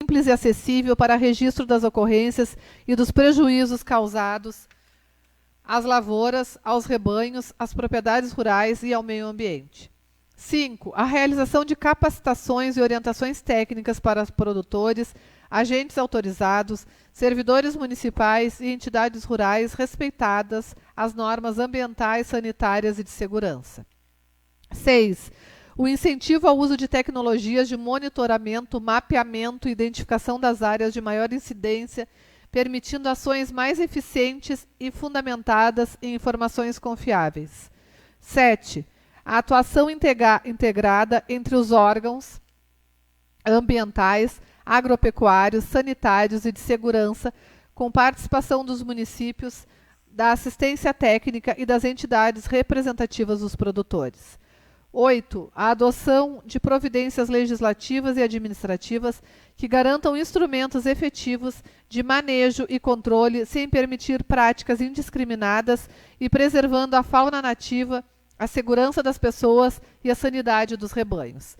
simples e acessível para registro das ocorrências e dos prejuízos causados às lavouras, aos rebanhos, às propriedades rurais e ao meio ambiente. 5. A realização de capacitações e orientações técnicas para os produtores, agentes autorizados, servidores municipais e entidades rurais respeitadas as normas ambientais, sanitárias e de segurança. 6. O incentivo ao uso de tecnologias de monitoramento, mapeamento e identificação das áreas de maior incidência, permitindo ações mais eficientes e fundamentadas em informações confiáveis. 7. A atuação integrada entre os órgãos ambientais, agropecuários, sanitários e de segurança, com participação dos municípios, da assistência técnica e das entidades representativas dos produtores. 8. A adoção de providências legislativas e administrativas que garantam instrumentos efetivos de manejo e controle sem permitir práticas indiscriminadas e preservando a fauna nativa, a segurança das pessoas e a sanidade dos rebanhos.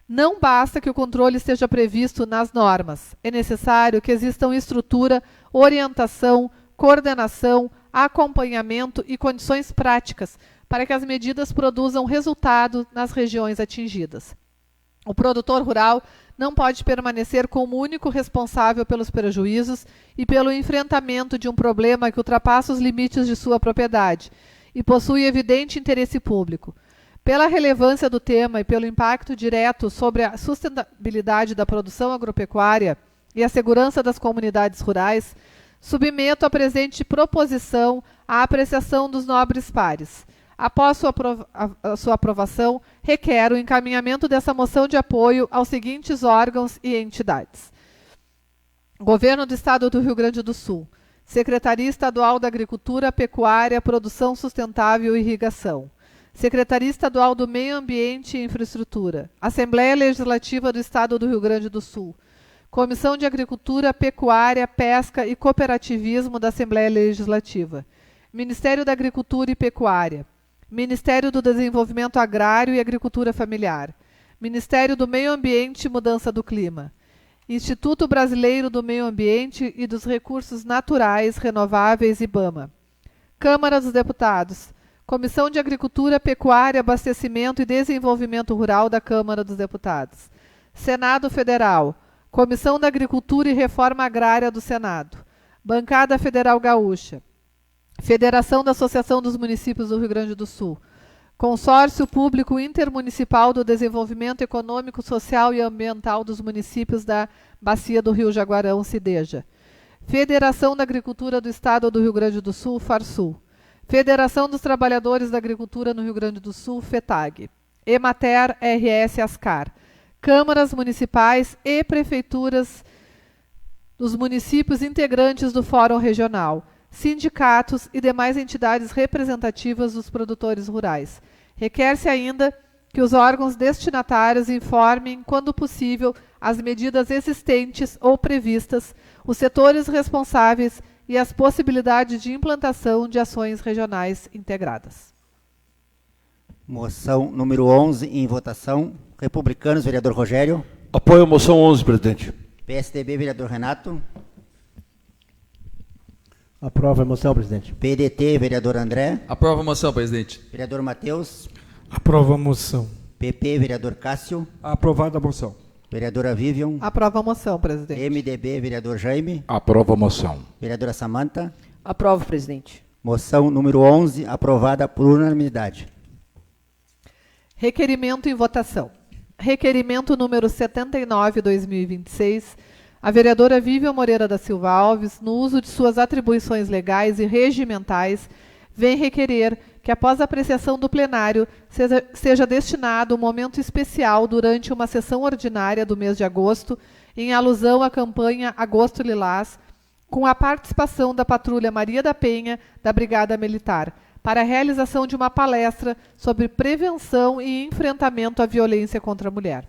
Não basta que o controle esteja previsto nas normas. É necessário que existam estrutura, orientação, coordenação, acompanhamento e condições práticas para que as medidas produzam resultado nas regiões atingidas. O produtor rural não pode permanecer como único responsável pelos prejuízos e pelo enfrentamento de um problema que ultrapassa os limites de sua propriedade e possui evidente interesse público. Pela relevância do tema e pelo impacto direto sobre a sustentabilidade da produção agropecuária e a segurança das comunidades rurais, submeto a presente proposição à apreciação dos nobres pares. Após sua aprovação, requer o encaminhamento dessa moção de apoio aos seguintes órgãos e entidades: Governo do Estado do Rio Grande do Sul, Secretaria Estadual da Agricultura, Pecuária, Produção Sustentável e Irrigação, Secretaria Estadual do Meio Ambiente e Infraestrutura, Assembleia Legislativa do Estado do Rio Grande do Sul, Comissão de Agricultura, Pecuária, Pesca e Cooperativismo da Assembleia Legislativa, Ministério da Agricultura e Pecuária, Ministério do Desenvolvimento Agrário e Agricultura Familiar, Ministério do Meio Ambiente e Mudança do Clima, Instituto Brasileiro do Meio Ambiente e dos Recursos Naturais Renováveis, IBAMA, Câmara dos Deputados, Comissão de Agricultura, Pecuária, Abastecimento e Desenvolvimento Rural da Câmara dos Deputados, Senado Federal, Comissão da Agricultura e Reforma Agrária do Senado, Bancada Federal Gaúcha, Federação da Associação dos Municípios do Rio Grande do Sul, Consórcio Público Intermunicipal do Desenvolvimento Econômico, Social e Ambiental dos Municípios da Bacia do Rio Jaguarão, CIDEJA, Federação da Agricultura do Estado do Rio Grande do Sul, FARSUL, Federação dos Trabalhadores da Agricultura no Rio Grande do Sul, FETAG, Emater RS Ascar, câmaras municipais e prefeituras dos municípios integrantes do Fórum Regional, sindicatos e demais entidades representativas dos produtores rurais. Requer-se ainda que os órgãos destinatários informem, quando possível, as medidas existentes ou previstas, os setores responsáveis e as possibilidades de implantação de ações regionais integradas. Moção número 11 em votação. Republicanos, vereador Rogério. Apoio a moção 11, presidente. PSDB, vereador Renato. Aprova a moção, presidente. PDT, vereador André. Aprova a moção, presidente. Vereador Matheus. Aprova a moção. PP, vereador Cássio. Aprovada a moção. Vereadora Vivian. Aprova a moção, presidente. MDB, vereador Jaime. Aprova a moção. Vereadora Samanta. Aprovo, presidente. Moção número 11, aprovada por unanimidade. Requerimento em votação. Requerimento número 79/2026. A vereadora Vivian Moreira da Silva Alves, no uso de suas atribuições legais e regimentais, vem requerer que, após a apreciação do plenário, seja destinado um momento especial durante uma sessão ordinária do mês de agosto, em alusão à campanha Agosto Lilás, com a participação da Patrulha Maria da Penha, da Brigada Militar, para a realização de uma palestra sobre prevenção e enfrentamento à violência contra a mulher.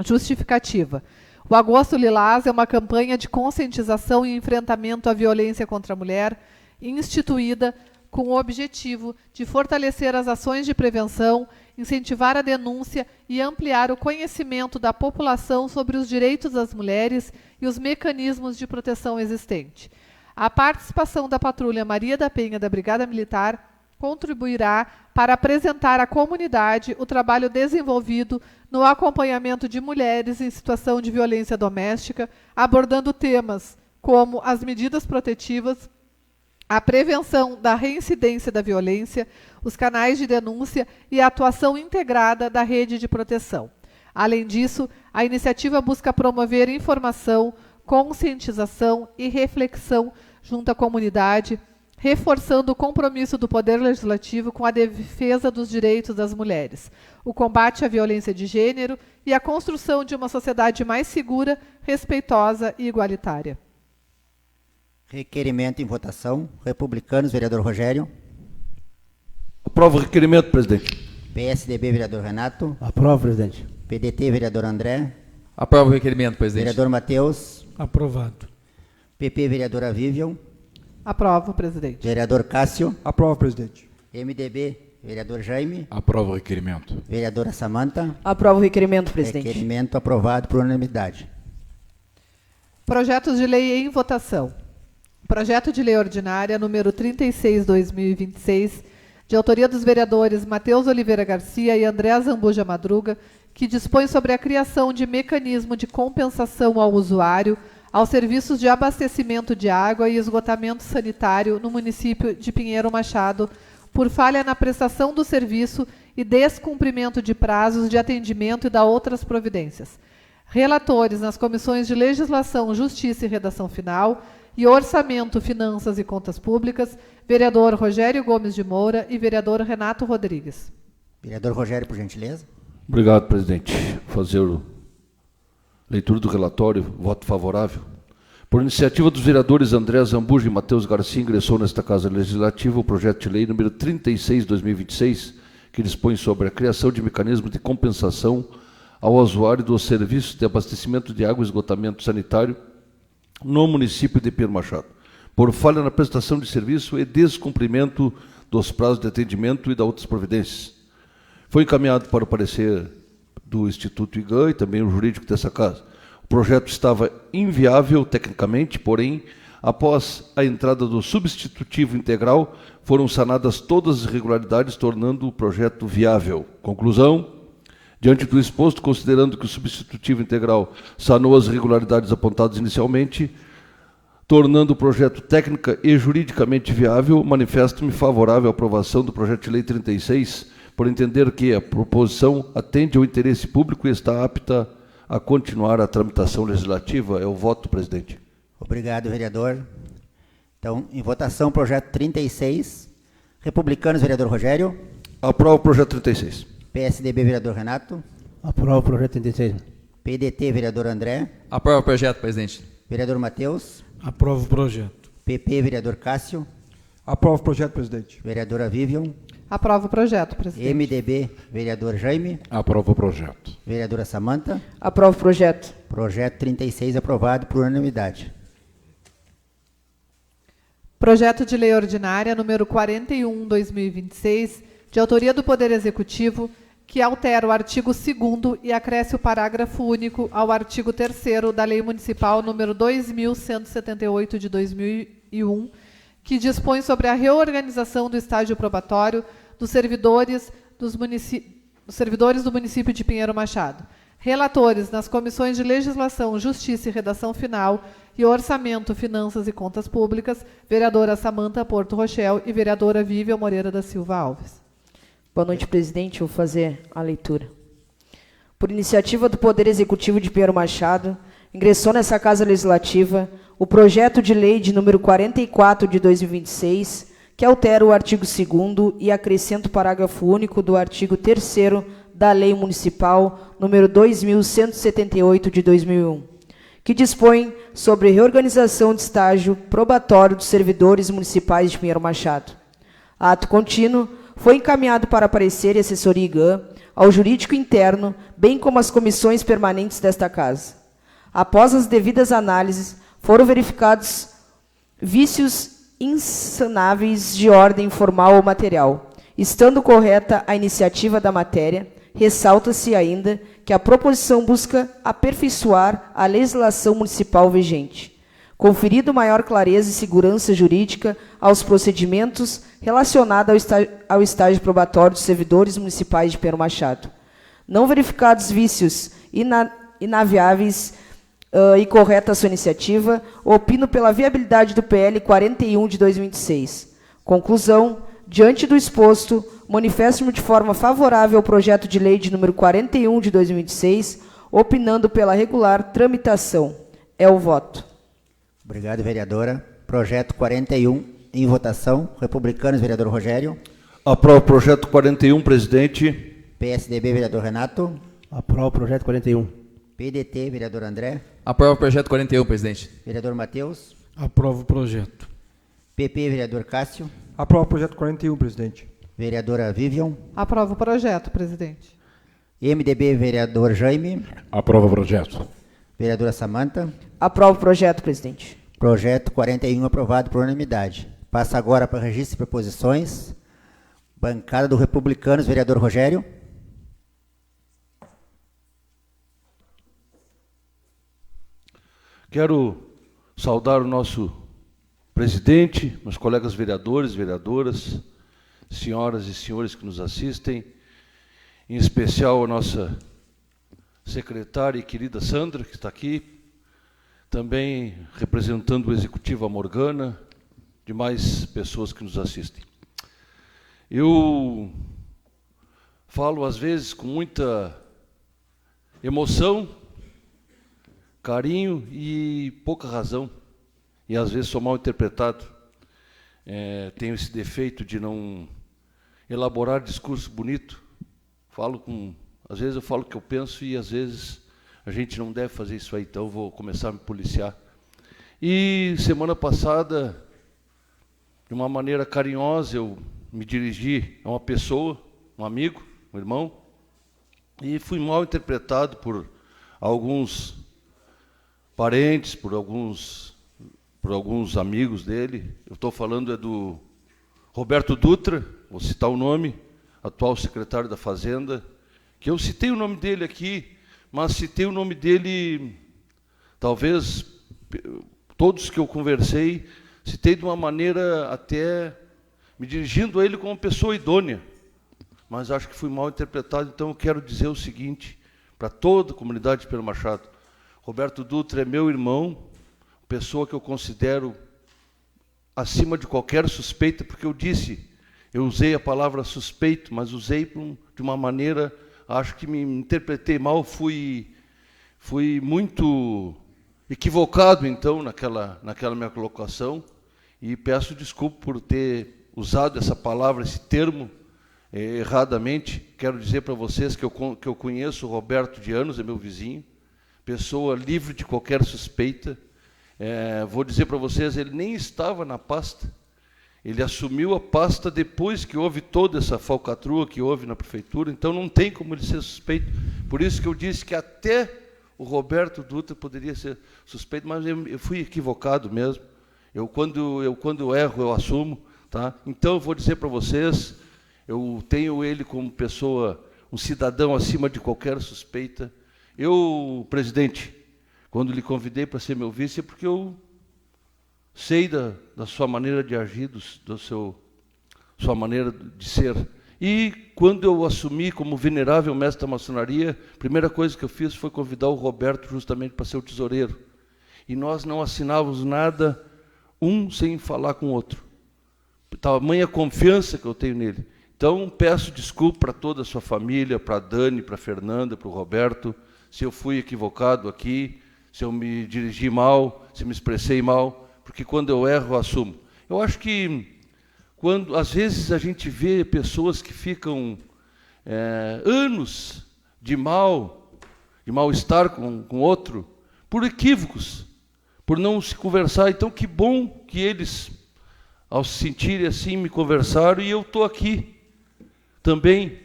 Justificativa. O Agosto Lilás é uma campanha de conscientização e enfrentamento à violência contra a mulher, instituída com o objetivo de fortalecer as ações de prevenção incentivar a denúncia e ampliar o conhecimento da população sobre os direitos das mulheres e os mecanismos de proteção existentes. A participação da Patrulha Maria da Penha da Brigada Militar contribuirá para apresentar à comunidade o trabalho desenvolvido no acompanhamento de mulheres em situação de violência doméstica, abordando temas como as medidas protetivas, a prevenção da reincidência da violência, os canais de denúncia e a atuação integrada da rede de proteção. Além disso, a iniciativa busca promover informação, conscientização e reflexão junto à comunidade, reforçando o compromisso do Poder Legislativo com a defesa dos direitos das mulheres, o combate à violência de gênero e a construção de uma sociedade mais segura, respeitosa e igualitária. Requerimento em votação. Republicanos, vereador Rogério. Aprovo o requerimento, presidente. PSDB, vereador Renato. Aprovo, presidente. PDT, vereador André. Aprovo o requerimento, presidente. Vereador Matheus. Aprovado. PP, vereadora Vivian. Aprovo, presidente. Vereador Cássio. Aprovo, presidente. MDB, vereador Jaime. Aprovo o requerimento. Vereadora Samanta. Aprovo o requerimento, presidente. Requerimento aprovado por unanimidade. Projetos de lei em votação. Projeto de lei ordinária número 36/2026, de autoria dos vereadores Matheus Oliveira Garcia e André Zambuja Madruga, que dispõe sobre a criação de mecanismo de compensação ao usuário aos serviços de abastecimento de água e esgotamento sanitário no município de Pinheiro Machado, por falha na prestação do serviço e descumprimento de prazos de atendimento e da outras providências. Relatores nas comissões de Legislação, Justiça e Redação Final e Orçamento, Finanças e Contas Públicas, vereador Rogério Gomes de Moura e vereador Renato Rodrigues. Vereador Rogério, por gentileza. Obrigado, presidente. Fazer a leitura do relatório, voto favorável. Por iniciativa dos vereadores André Zambuja e Matheus Garcia, ingressou nesta Casa Legislativa o projeto de lei número 36/2026, que dispõe sobre a criação de mecanismo de compensação ao usuário dos serviços de abastecimento de água e esgotamento sanitário no município de Pinheiro Machado, por falha na prestação de serviço e descumprimento dos prazos de atendimento e da outras providências. Foi encaminhado para o parecer do Instituto IGAN e também o jurídico dessa casa. O projeto estava inviável tecnicamente, porém, após a entrada do substitutivo integral, foram sanadas todas as irregularidades, tornando o projeto viável. Conclusão: diante do exposto, considerando que o substitutivo integral sanou as irregularidades apontadas inicialmente, tornando o projeto técnica e juridicamente viável, manifesto-me favorável à aprovação do projeto de lei 36, por entender que a proposição atende ao interesse público e está apta a continuar a tramitação legislativa. É o voto, presidente. Obrigado, vereador. Então, em votação, projeto 36. Republicanos, vereador Rogério. Aprovo o projeto 36. PSDB, vereador Renato. Aprovo o projeto 36. PDT, vereador André. Aprovo o projeto, presidente. Vereador Matheus. Aprovo o projeto. PP, vereador Cássio. Aprovo o projeto, presidente. Vereadora Vivian. Aprovo o projeto, presidente. MDB, vereador Jaime. Aprovo o projeto. Vereadora Samanta. Aprovo o projeto. Projeto 36 aprovado por unanimidade. Projeto de lei ordinária número 41/2026, de autoria do Poder Executivo, que altera o artigo 2º e acresce o parágrafo único ao artigo 3º da Lei Municipal número 2178 de 2001, que dispõe sobre a reorganização do estágio probatório dos servidores do município de Pinheiro Machado. Relatores nas comissões de Legislação, Justiça e Redação Final e Orçamento, Finanças e Contas Públicas, vereadora Samanta Porto Rochel e vereadora Vivian Moreira da Silva Alves. Boa noite, presidente. Vou fazer a leitura. Por iniciativa do Poder Executivo de Pinheiro Machado, ingressou nessa Casa Legislativa o projeto de lei de número 44 de 2026, que altera o artigo 2º e acrescenta o parágrafo único do artigo 3º da Lei Municipal número 2178 de 2001, que dispõe sobre reorganização de estágio probatório dos servidores municipais de Pinheiro Machado. Ato contínuo foi encaminhado para parecer e assessoria IGAN ao jurídico interno, bem como às comissões permanentes desta Casa. Após as devidas análises, foram verificados vícios insanáveis de ordem formal ou material, Estando correta a iniciativa da matéria, ressalta-se ainda que a proposição busca aperfeiçoar a legislação municipal vigente, conferindo maior clareza e segurança jurídica aos procedimentos relacionados ao estágio probatório dos servidores municipais de Pedro Machado. Não verificados vícios inaviáveis e correta a sua iniciativa, opino pela viabilidade do PL 41 de 2026. Conclusão: diante do exposto, manifesto-me de forma favorável ao projeto de lei de número 41 de 2026, opinando pela regular tramitação. É o voto. Obrigado, vereadora. Projeto 41 em votação. Republicanos, vereador Rogério. Aprovo o projeto 41, presidente. PSDB, vereador Renato. Aprovo o projeto 41. PDT, vereador André. Aprovo o projeto 41, presidente. Vereador Matheus. Aprovo o projeto. PP, vereador Cássio. Aprovo o projeto 41, presidente. Vereadora Vivian. Aprovo o projeto, presidente. MDB, vereador Jaime. Aprovo o projeto. Vereadora Samanta. Aprovo o projeto, presidente. Projeto 41 aprovado por unanimidade. Passa agora para registro de proposições. Bancada do Republicanos, vereador Rogério. Quero saudar o nosso presidente, meus colegas vereadores, vereadoras, senhoras e senhores que nos assistem, em especial a nossa secretária e querida Sandra, que está aqui, também representando o executivo a Morgana, demais pessoas que nos assistem. Eu falo às vezes com muita emoção, carinho e pouca razão, e às vezes sou mal interpretado. Tenho esse defeito de não elaborar discurso bonito. Às vezes eu falo o que eu penso e às vezes a gente não deve fazer isso aí, então eu vou começar a me policiar. E semana passada, de uma maneira carinhosa, eu me dirigi a uma pessoa, um amigo, um irmão, e fui mal interpretado por alguns parentes, por alguns amigos dele. Eu estou falando do Roberto Dutra, vou citar o nome, atual secretário da Fazenda, que eu citei o nome dele aqui, mas citei o nome dele, talvez, todos que eu conversei, citei de uma maneira até me dirigindo a ele como pessoa idônea, mas acho que fui mal interpretado, então eu quero dizer o seguinte, para toda a comunidade de Pedro Machado: Roberto Dutra é meu irmão, pessoa que eu considero acima de qualquer suspeita, porque eu usei a palavra suspeito, mas usei de uma maneira, acho que me interpretei mal, fui muito equivocado, então, naquela minha colocação, e peço desculpa por ter usado essa palavra, esse termo, erradamente. Quero dizer para vocês que eu conheço o Roberto de anos, é meu vizinho, pessoa livre de qualquer suspeita. Vou dizer para vocês, ele nem estava na pasta. Ele assumiu a pasta depois que houve toda essa falcatrua que houve na prefeitura, então não tem como ele ser suspeito. Por isso que eu disse que até o Roberto Dutra poderia ser suspeito, mas eu fui equivocado mesmo. Quando eu erro, eu assumo. Tá? Então, eu vou dizer para vocês, eu tenho ele como pessoa, um cidadão acima de qualquer suspeita. Eu, presidente, quando lhe convidei para ser meu vice, é porque eu sei da sua maneira de agir, sua maneira de ser. E quando eu assumi como venerável mestre da maçonaria, a primeira coisa que eu fiz foi convidar o Roberto justamente para ser o tesoureiro. E nós não assinávamos nada, um sem falar com o outro. Tamanha confiança que eu tenho nele. Então, peço desculpa para toda a sua família, para a Dani, para a Fernanda, para o Roberto, se eu fui equivocado aqui, se eu me dirigi mal, se me expressei mal, porque quando eu erro, eu assumo. Eu acho que, às vezes a gente vê pessoas que ficam anos de mal-estar com outro, por equívocos, por não se conversar. Então, que bom que eles, ao se sentirem assim, me conversaram, e eu estou aqui também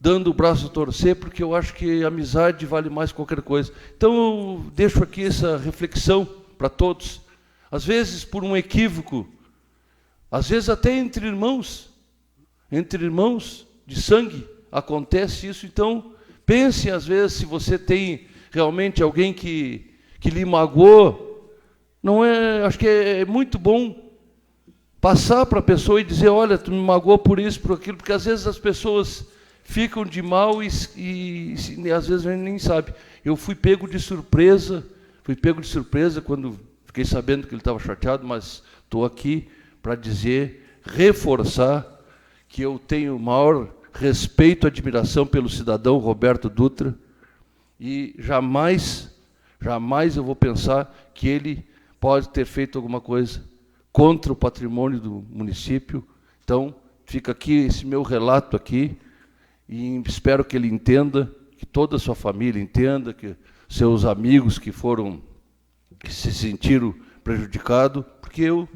dando o braço a torcer, porque eu acho que a amizade vale mais que qualquer coisa. Então, eu deixo aqui essa reflexão para todos. Às vezes, por um equívoco, às vezes até entre irmãos, Entre irmãos de sangue acontece isso. Então, pense às vezes se você tem realmente alguém que lhe magoou. Não é, acho que é muito bom passar para a pessoa e dizer, olha, tu me magoou por isso, por aquilo, porque às vezes as pessoas ficam de mal e às vezes a gente nem sabe. Eu fui pego de surpresa quando fiquei sabendo que ele estava chateado, mas estou aqui para dizer, reforçar, que eu tenho o maior respeito e admiração pelo cidadão Roberto Dutra, e jamais eu vou pensar que ele pode ter feito alguma coisa contra o patrimônio do município. Então, fica aqui esse meu relato aqui, e espero que ele entenda, que toda a sua família entenda, que seus amigos que se sentiram prejudicados, porque eu,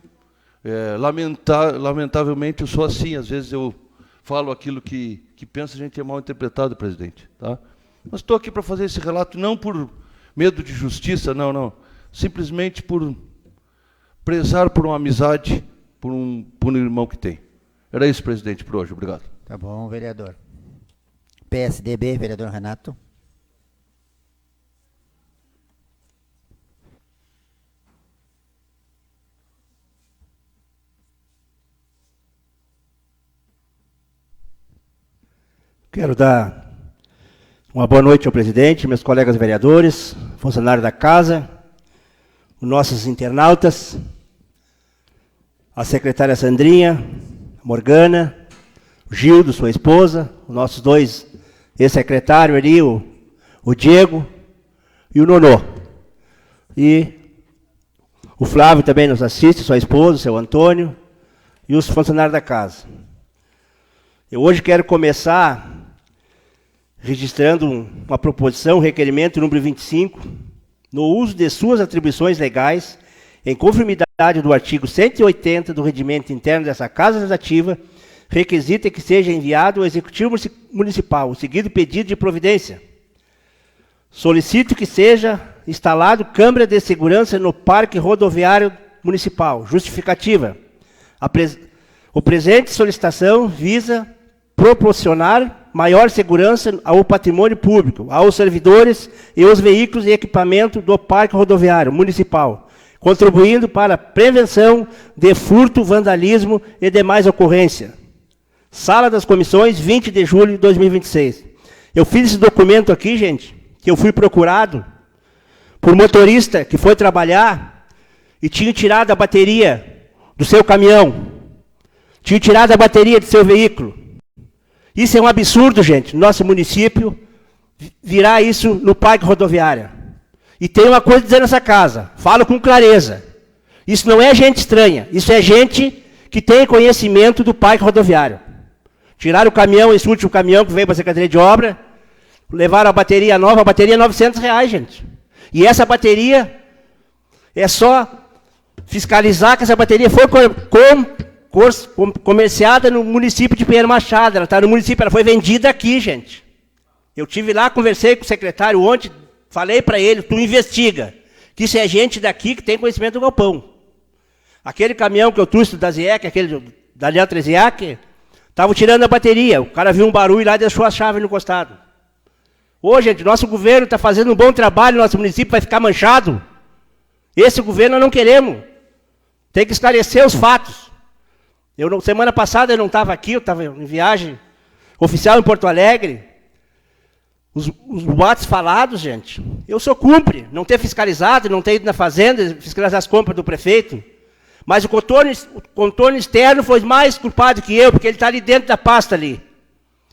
lamentavelmente, eu sou assim, às vezes eu falo aquilo que penso, a gente é mal interpretado, presidente. Tá? Mas estou aqui para fazer esse relato, não por medo de justiça, não. Simplesmente por prezar por uma amizade, por um irmão que tem. Era isso, presidente, por hoje. Obrigado. Tá bom, vereador. PSDB, vereador Renato. Quero dar uma boa noite ao presidente, meus colegas vereadores, funcionários da casa, os nossos internautas, a secretária Sandrinha, Morgana, o Gildo, sua esposa, os nossos dois ex-secretários ali, o Diego e o Nonô. E o Flávio também nos assiste, sua esposa, o seu Antônio, e os funcionários da casa. Eu hoje quero começar registrando uma proposição, requerimento número 25, no uso de suas atribuições legais, em conformidade do artigo 180 do Regimento Interno dessa Casa Legislativa, requisita que seja enviado ao Executivo Municipal o seguinte pedido de providência. Solicito que seja instalado câmera de segurança no Parque Rodoviário Municipal. Justificativa. O presente solicitação visa proporcionar maior segurança ao patrimônio público, aos servidores e aos veículos e equipamento do Parque Rodoviário Municipal, contribuindo para a prevenção de furto, vandalismo e demais ocorrências. Sala das Comissões, 20 de julho de 2026. Eu fiz esse documento aqui, gente, que eu fui procurado por motorista que foi trabalhar e tinha tirado a bateria do seu caminhão, tinha tirado a bateria do seu veículo. Isso é um absurdo, gente, no nosso município, virar isso no Parque Rodoviário. E tem uma coisa a dizer nessa casa, falo com clareza. Isso não é gente estranha, isso é gente que tem conhecimento do Parque Rodoviário. Tiraram o caminhão, esse último caminhão que veio para a Secretaria de Obra, levaram a bateria nova, a bateria é R$900, gente. E essa bateria, é só fiscalizar que essa bateria foi comerciada no município de Pinheiro Machado. Ela está no município, ela foi vendida aqui, gente. Eu tive lá, conversei com o secretário ontem, falei para ele, tu investiga, que isso é gente daqui que tem conhecimento do galpão. Aquele caminhão que eu trouxe da ZIEC, aquele da Leandro ZIEC, estavam tirando a bateria, o cara viu um barulho lá e deixou a chave no costado. Ô, gente, nosso governo está fazendo um bom trabalho, nosso município vai ficar manchado. Esse governo nós não queremos. Tem que esclarecer os fatos. Semana passada eu não estava aqui, eu estava em viagem oficial em Porto Alegre. Os boatos falados, gente, eu sou cúmplice, não ter fiscalizado, não ter ido na fazenda, fiscalizar as compras do prefeito. Mas o contorno externo foi mais culpado que eu, porque ele está ali dentro da pasta ali.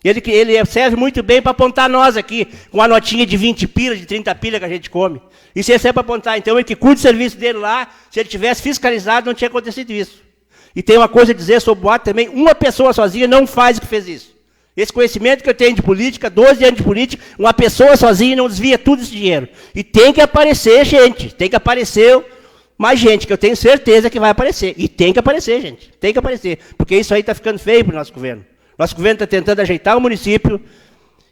Ele serve muito bem para apontar nós aqui, com a notinha de 20 pila, de 30 pila que a gente come. Isso é para apontar. Então, ele que cuida do serviço dele lá, se ele tivesse fiscalizado, não tinha acontecido isso. E tem uma coisa a dizer sobre o boato também, uma pessoa sozinha não faz o que fez isso. Esse conhecimento que eu tenho de política, 12 anos de política, uma pessoa sozinha não desvia tudo esse dinheiro. E tem que aparecer gente, tem que aparecer mais gente, que eu tenho certeza que vai aparecer. E tem que aparecer, gente, tem que aparecer. Porque isso aí está ficando feio para o nosso governo. Nosso governo está tentando ajeitar o município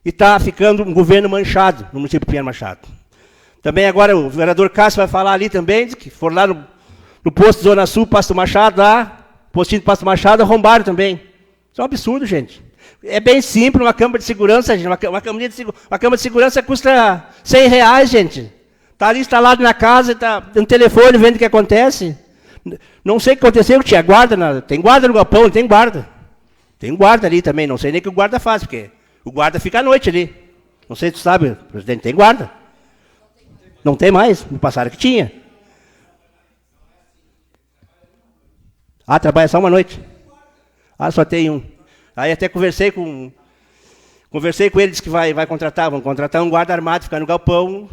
e está ficando um governo manchado no município de Pinheiro Machado. Também agora o vereador Cássio vai falar ali também, que for lá no posto Zona Sul, Pasto Machado, lá, postinho de Pasto Machado, arrombaram também. Isso é um absurdo, gente. É bem simples, uma câmara de segurança, gente. Uma câmara de segurança custa R$100, gente. Está ali instalado na casa, está no telefone vendo o que acontece. Não sei o que aconteceu, tinha guarda. Tem guarda no galpão, não tem guarda. Tem guarda ali também, não sei nem o que o guarda faz, porque o guarda fica à noite ali. Não sei se tu sabe, presidente, tem guarda. Não tem mais, no passado que tinha. Ah, trabalha só uma noite. Ah, só tem um. Aí até conversei com ele, disse que vão contratar um guarda armado, ficar no galpão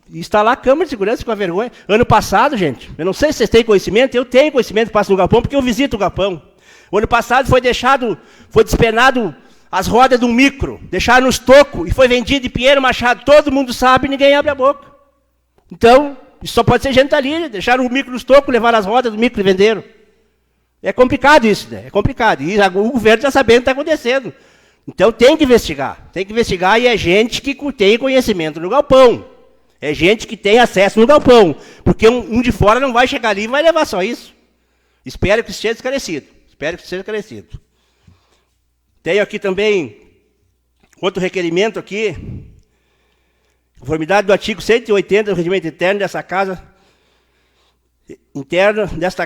e instalar a câmara de segurança com a vergonha. Ano passado, gente, eu não sei se vocês têm conhecimento, eu tenho conhecimento, passo no galpão, porque eu visito o galpão. O ano passado foi despenado as rodas de um micro, deixaram nos tocos e foi vendido de Pinheiro Machado. Todo mundo sabe e ninguém abre a boca. Então, isso só pode ser gentalina. Deixaram o micro nos tocos, levaram as rodas do micro e venderam. É complicado isso, né? É complicado. E o governo está sabendo o que está acontecendo. Então tem que investigar. Tem que investigar e é gente que tem conhecimento no galpão. É gente que tem acesso no galpão. Porque um de fora não vai chegar ali e vai levar só isso. Espero que esteja esclarecido. Tenho aqui também outro requerimento aqui. Conformidade do artigo 180 do regimento interno desta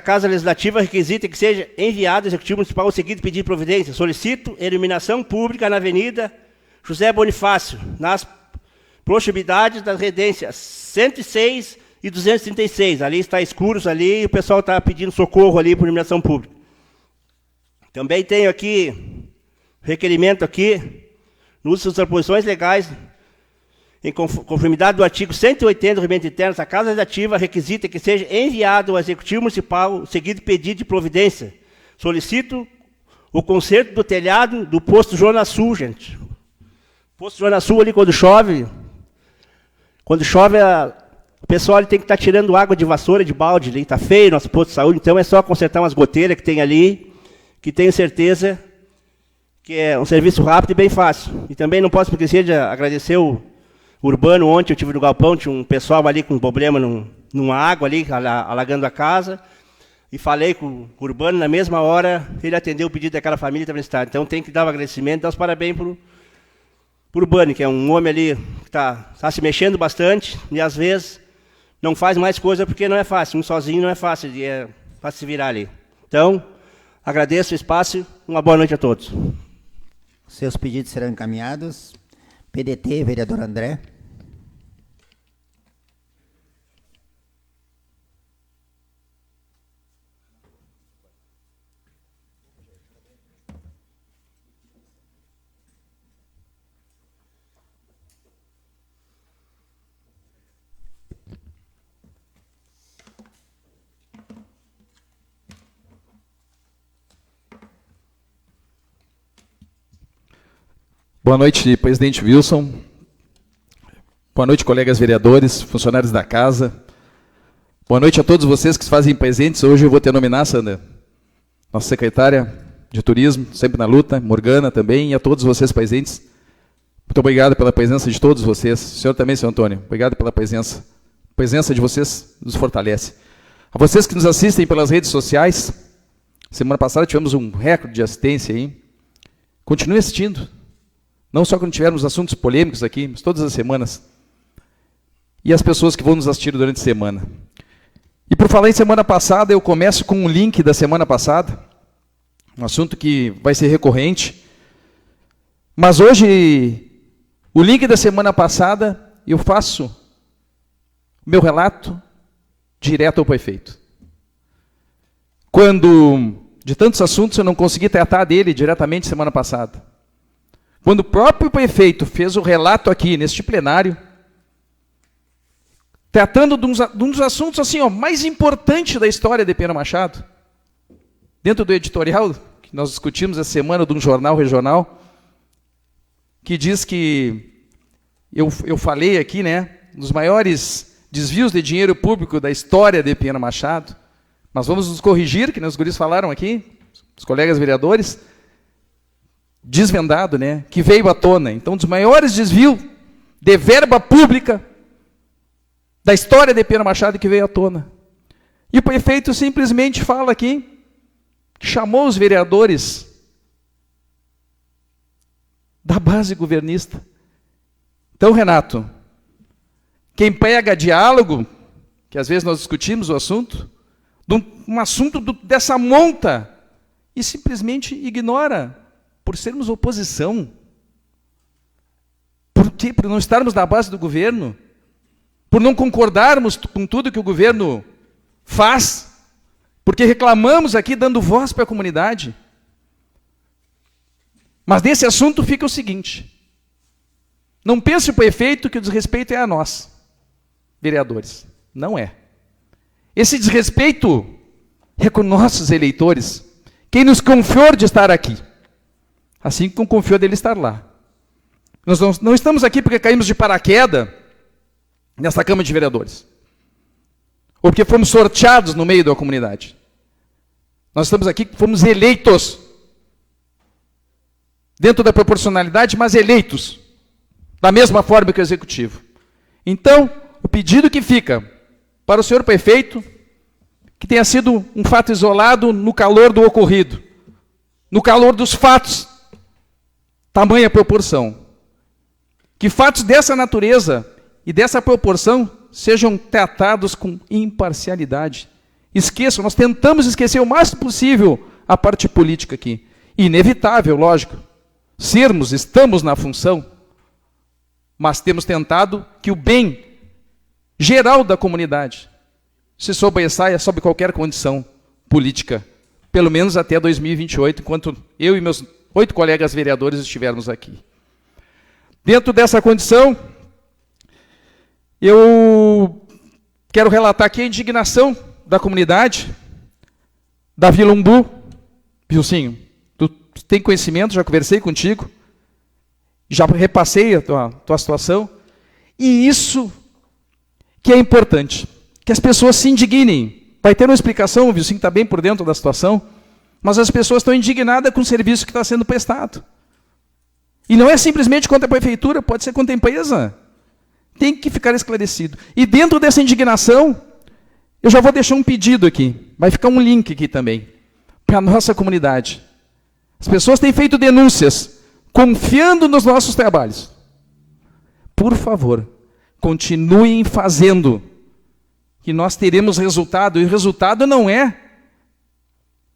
casa legislativa, requisita que seja enviado ao Executivo Municipal o seguinte pedido de providência. Solicito iluminação pública na Avenida José Bonifácio, nas proximidades das residências 106 e 236. Ali está escuros ali e o pessoal está pedindo socorro ali por iluminação pública. Também tenho aqui requerimento aqui no uso das disposições legais em conformidade do artigo 180 do regimento interno, essa Casa Legislativa requisita que seja enviado ao Executivo Municipal o seguinte pedido de providência. Solicito o conserto do telhado do posto Zona Sul, gente. Posto Zona Sul ali quando chove o pessoal tem que estar tirando água de vassoura, de balde ali, está feio nosso posto de saúde, então é só consertar umas goteiras que tem ali, que tenho certeza que é um serviço rápido e bem fácil. E também não posso esquecer de agradecer o Urbano. Ontem eu estive no galpão, tinha um pessoal ali com problema numa água ali, alagando a casa, e falei com o Urbano, na mesma hora, ele atendeu o pedido daquela família também está. Então tem que dar um agradecimento, dar os parabéns para o Urbano, que é um homem ali que está se mexendo bastante, e às vezes não faz mais coisa porque não é fácil, um sozinho não é fácil, é fácil se virar ali. Então, agradeço o espaço, uma boa noite a todos. Seus pedidos serão encaminhados. PDT, vereador André. Boa noite, presidente Wilson. Boa noite, colegas vereadores, funcionários da casa. Boa noite a todos vocês que se fazem presentes. Hoje eu vou te nominar, Sandra, nossa secretária de turismo, sempre na luta, Morgana também, e a todos vocês presentes. Muito obrigado pela presença de todos vocês. O senhor também, senhor Antônio, obrigado pela presença. A presença de vocês nos fortalece. A vocês que nos assistem pelas redes sociais, semana passada tivemos um recorde de assistência aí. Continue assistindo. Não só quando tivermos assuntos polêmicos aqui, mas todas as semanas. E as pessoas que vão nos assistir durante a semana. E por falar em semana passada, eu começo com um link da semana passada. Um assunto que vai ser recorrente. Mas hoje, o link da semana passada, eu faço meu relato direto ao prefeito. Quando, de tantos assuntos, eu não consegui tratar dele diretamente semana passada. Quando o próprio prefeito fez o relato aqui, neste plenário, tratando de um dos assuntos assim, mais importantes da história de Pinheiro Machado, dentro do editorial que nós discutimos essa semana de um jornal regional, que diz que, eu falei aqui, né, dos maiores desvios de dinheiro público da história de Pinheiro Machado, mas vamos nos corrigir, que os guris falaram aqui, os colegas vereadores, desvendado, né, que veio à tona. Então, um dos maiores desvios de verba pública da história de Pinheiro Machado que veio à tona. E o prefeito simplesmente fala aqui, que chamou os vereadores da base governista. Então, Renato, quem pega diálogo, que às vezes nós discutimos o assunto, um assunto dessa monta, e simplesmente ignora, por sermos oposição. Por quê? Por não estarmos na base do governo, por não concordarmos com tudo que o governo faz, porque reclamamos aqui dando voz para a comunidade. Mas nesse assunto fica o seguinte: não pense, prefeito, que o desrespeito é a nós, vereadores. Não é. Esse desrespeito é com nossos eleitores, quem nos confiou de estar aqui, assim como confiou dele estar lá. Nós não estamos aqui porque caímos de paraquedas nessa Câmara de Vereadores, ou porque fomos sorteados no meio da comunidade. Nós estamos aqui porque fomos eleitos, dentro da proporcionalidade, mas eleitos, da mesma forma que o Executivo. Então, o pedido que fica para o senhor prefeito, que tenha sido um fato isolado no calor do ocorrido, no calor dos fatos, tamanha proporção. Que fatos dessa natureza e dessa proporção sejam tratados com imparcialidade. Esqueçam, nós tentamos esquecer o máximo possível a parte política aqui. Inevitável, lógico. Estamos na função, mas temos tentado que o bem geral da comunidade se sobressaia sob qualquer condição política, pelo menos até 2028, enquanto eu e meus 8 colegas vereadores estivermos aqui. Dentro dessa condição, eu quero relatar aqui a indignação da comunidade da Vila Umbu. Vilcinho, tu tem conhecimento, já conversei contigo, já repassei a tua situação, e isso que é importante, que as pessoas se indignem. Vai ter uma explicação, o Vilcinho está bem por dentro da situação, mas as pessoas estão indignadas com o serviço que está sendo prestado. E não é simplesmente contra a prefeitura, pode ser contra a empresa. Tem que ficar esclarecido. E dentro dessa indignação, eu já vou deixar um pedido aqui, vai ficar um link aqui também, para a nossa comunidade. As pessoas têm feito denúncias, confiando nos nossos trabalhos. Por favor, continuem fazendo, que nós teremos resultado. E o resultado não é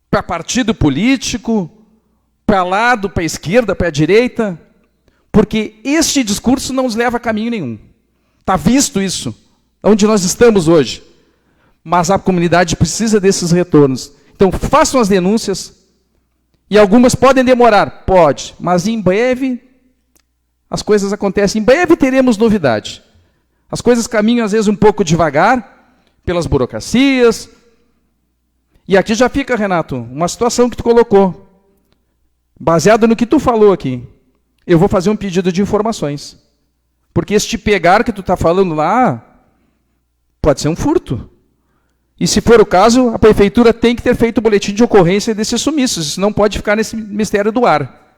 para partido político, para lado, para a esquerda, para a direita, porque este discurso não nos leva a caminho nenhum. Está visto isso, onde nós estamos hoje. Mas a comunidade precisa desses retornos. Então, façam as denúncias, e algumas podem demorar, pode, mas em breve as coisas acontecem. Em breve teremos novidade. As coisas caminham, às vezes, um pouco devagar, pelas burocracias. E aqui já fica, Renato, uma situação que tu colocou. Baseado no que tu falou aqui, eu vou fazer um pedido de informações. Porque este pegar que tu está falando lá, pode ser um furto. E se for o caso, a prefeitura tem que ter feito o boletim de ocorrência desses sumiços. Isso não pode ficar nesse mistério do ar.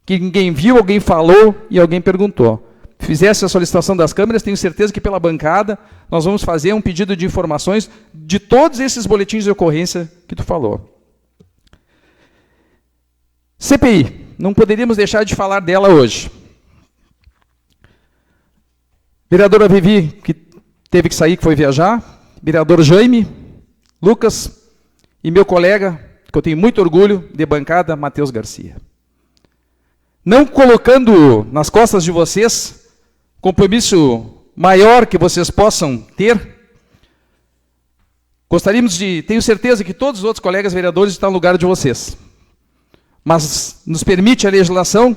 Que ninguém viu, alguém falou e alguém perguntou. Fizesse a solicitação das câmeras, tenho certeza que pela bancada nós vamos fazer um pedido de informações de todos esses boletins de ocorrência que tu falou. CPI, não poderíamos deixar de falar dela hoje. Vereadora Vivi, que teve que sair, que foi viajar. Vereador Jaime, Lucas e meu colega, que eu tenho muito orgulho, de bancada, Matheus Garcia. Não colocando nas costas de vocês compromisso maior que vocês possam ter, gostaríamos de, tenho certeza que todos os outros colegas vereadores estão no lugar de vocês, mas nos permite a legislação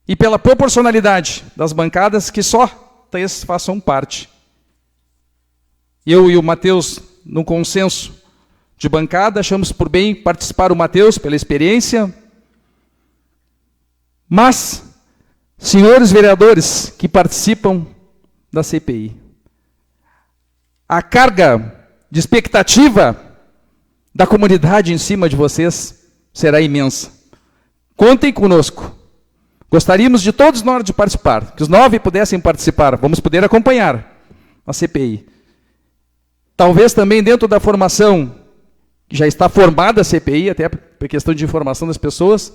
e pela proporcionalidade das bancadas que só 3 façam parte. Eu e o Matheus, num consenso de bancada, achamos por bem participar o Matheus pela experiência, mas, senhores vereadores que participam da CPI, a carga de expectativa da comunidade em cima de vocês será imensa. Contem conosco. Gostaríamos de todos nós de participar, que os 9 pudessem participar, vamos poder acompanhar a CPI. Talvez também dentro da formação, que já está formada a CPI, até por questão de informação das pessoas,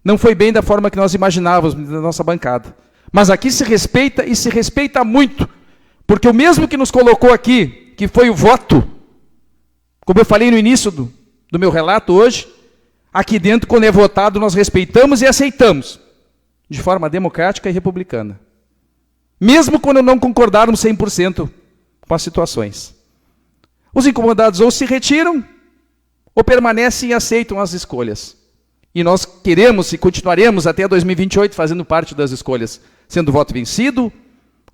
não foi bem da forma que nós imaginávamos da nossa bancada. Mas aqui se respeita e se respeita muito, porque o mesmo que nos colocou aqui, que foi o voto, como eu falei no início do meu relato hoje, aqui dentro, quando é votado, nós respeitamos e aceitamos, de forma democrática e republicana. Mesmo quando não concordarmos 100% com as situações. Os incomodados ou se retiram, ou permanecem e aceitam as escolhas. E nós queremos e continuaremos até 2028 fazendo parte das escolhas, sendo voto vencido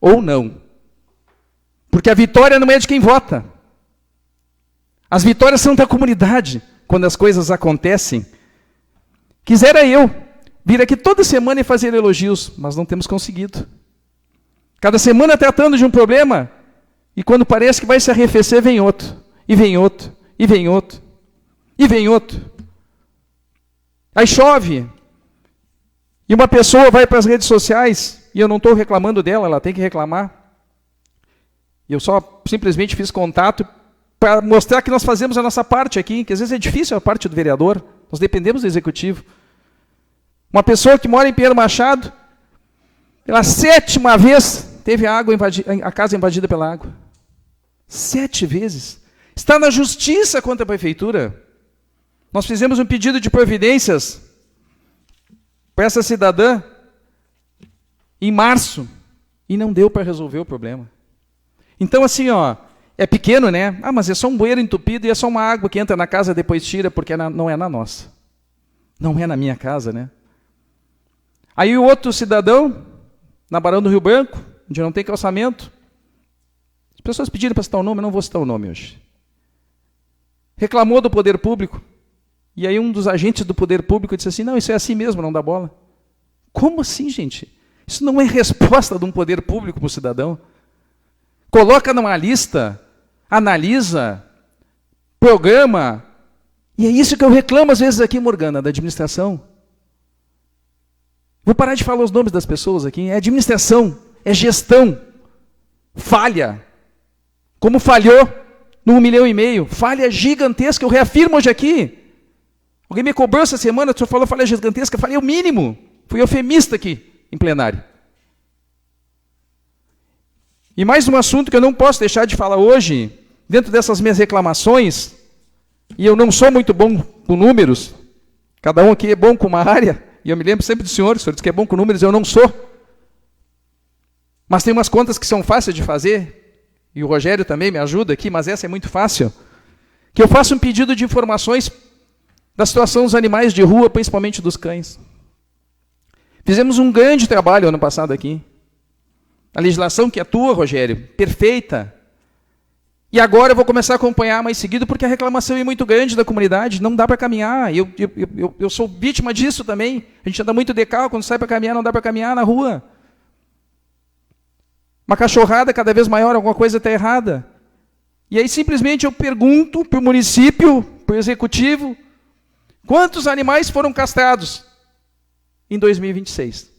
ou não. Porque a vitória não é de quem vota. As vitórias são da comunidade, quando as coisas acontecem. Quisera eu vir aqui toda semana e fazer elogios, mas não temos conseguido. Cada semana tratando de um problema, e quando parece que vai se arrefecer, vem outro, e vem outro, e vem outro, e vem outro. Aí chove, e uma pessoa vai para as redes sociais, e eu não estou reclamando dela, ela tem que reclamar. Eu só simplesmente fiz contato para mostrar que nós fazemos a nossa parte aqui, que às vezes é difícil a parte do vereador, nós dependemos do executivo. Uma pessoa que mora em Pinheiro Machado, pela 7ª vez, teve a casa invadida pela água. 7 vezes. Está na justiça contra a prefeitura. Nós fizemos um pedido de providências para essa cidadã em março e não deu para resolver o problema. Então, assim, é pequeno, né? Mas é só um bueiro entupido e é só uma água que entra na casa e depois tira, porque não é na nossa. Não é na minha casa, né? Aí o outro cidadão, na Barão do Rio Branco, onde não tem calçamento, as pessoas pediram para citar o nome, eu não vou citar o nome hoje. Reclamou do poder público, e aí um dos agentes do poder público disse assim, não, isso é assim mesmo, não dá bola. Como assim, gente? Isso não é resposta de um poder público para o cidadão. Coloca numa lista, analisa, programa, e é isso que eu reclamo às vezes aqui, Morgana, da administração. Vou parar de falar os nomes das pessoas aqui. É administração, é gestão. Falha. Como falhou no 1,5 milhão. Falha gigantesca, eu reafirmo hoje aqui. Alguém me cobrou essa semana, o senhor falou falha gigantesca, falei o mínimo. Fui eufemista aqui, em plenário. E mais um assunto que eu não posso deixar de falar hoje, dentro dessas minhas reclamações, e eu não sou muito bom com números, cada um aqui é bom com uma área, e eu me lembro sempre do senhor, o senhor diz que é bom com números, eu não sou. Mas tem umas contas que são fáceis de fazer, e o Rogério também me ajuda aqui, mas essa é muito fácil, que eu faço um pedido de informações da situação dos animais de rua, principalmente dos cães. Fizemos um grande trabalho ano passado aqui. A legislação que atua, Rogério, perfeita. E agora eu vou começar a acompanhar mais seguido, porque a reclamação é muito grande da comunidade, não dá para caminhar. Eu sou vítima disso também. A gente anda muito de carro, quando sai para caminhar, não dá para caminhar na rua. Uma cachorrada cada vez maior, alguma coisa está errada. E aí simplesmente eu pergunto para o município, para o executivo, quantos animais foram castrados em 2026?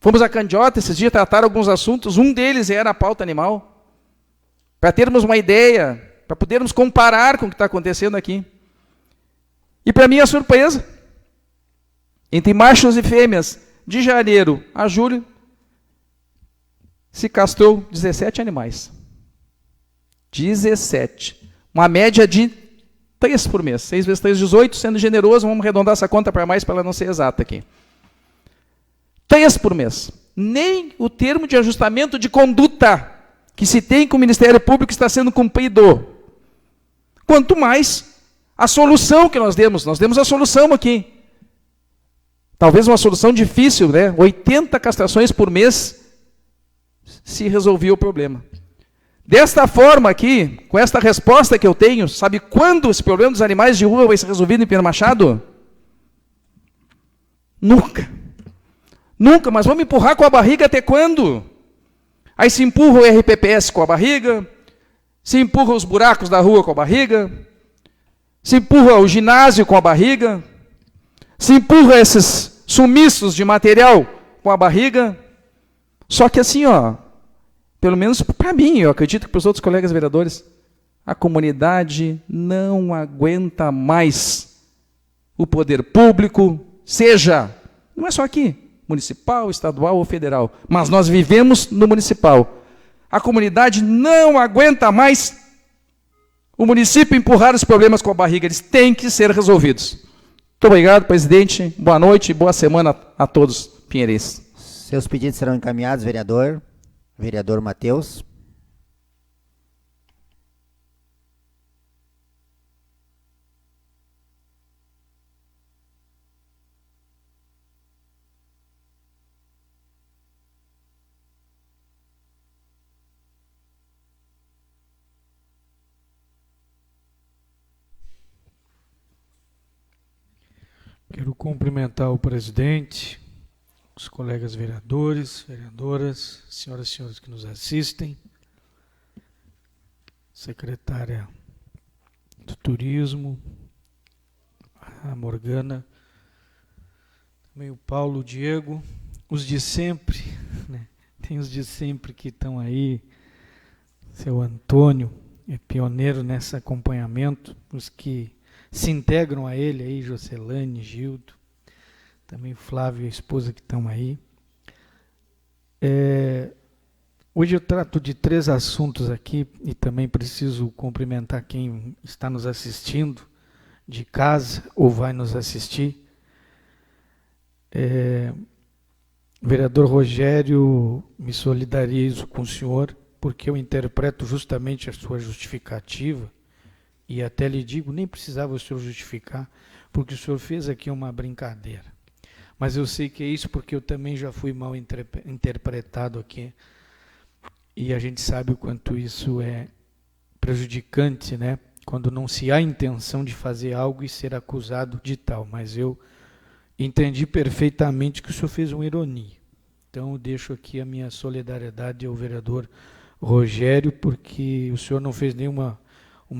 Fomos a Candiota esses dias tratar alguns assuntos, um deles era a pauta animal. Para termos uma ideia, para podermos comparar com o que está acontecendo aqui. E para minha surpresa, entre machos e fêmeas, de janeiro a julho, se castrou 17 animais. 17. Uma média de 3 por mês. 6 vezes 3, 18, sendo generoso, vamos arredondar essa conta para mais, para ela não ser exata aqui. 3 por mês. Nem o termo de ajustamento de conduta que se tem com o Ministério Público está sendo cumprido. Quanto mais a solução que nós demos a solução aqui. Talvez uma solução difícil, né? 80 castrações por mês se resolvia o problema. Desta forma aqui, com esta resposta que eu tenho, sabe quando esse problema dos animais de rua vai ser resolvido em Pinheiro Machado? Nunca. Nunca, mas vamos empurrar com a barriga até quando? Aí se empurra o RPPS com a barriga, se empurra os buracos da rua com a barriga, se empurra o ginásio com a barriga, se empurra esses sumiços de material com a barriga. Só que assim, pelo menos para mim, eu acredito que para os outros colegas vereadores, a comunidade não aguenta mais o poder público seja, não é só aqui, municipal, estadual ou federal, mas nós vivemos no municipal. A comunidade não aguenta mais o município empurrar os problemas com a barriga, eles têm que ser resolvidos. Muito obrigado, presidente, boa noite e boa semana a todos pinheirenses. Seus pedidos serão encaminhados, vereador. Vereador Matheus. Quero cumprimentar o presidente, os colegas vereadores, vereadoras, senhoras e senhores que nos assistem, secretária do Turismo, a Morgana, também o Paulo, o Diego, os de sempre, né? Tem os de sempre que estão aí, seu Antônio, é pioneiro nesse acompanhamento, os que se integram a ele aí, Jocelane, Gildo, também o Flávio e a esposa que estão aí. Hoje eu trato de 3 assuntos aqui e também preciso cumprimentar quem está nos assistindo de casa ou vai nos assistir. Vereador Rogério, me solidarizo com o senhor, porque eu interpreto justamente a sua justificativa, e até lhe digo, nem precisava o senhor justificar, porque o senhor fez aqui uma brincadeira. Mas eu sei que é isso porque eu também já fui mal interpretado aqui, e a gente sabe o quanto isso é prejudicante, né? Quando não se há intenção de fazer algo e ser acusado de tal, mas eu entendi perfeitamente que o senhor fez uma ironia. Então eu deixo aqui a minha solidariedade ao vereador Rogério, porque o senhor não fez nenhuma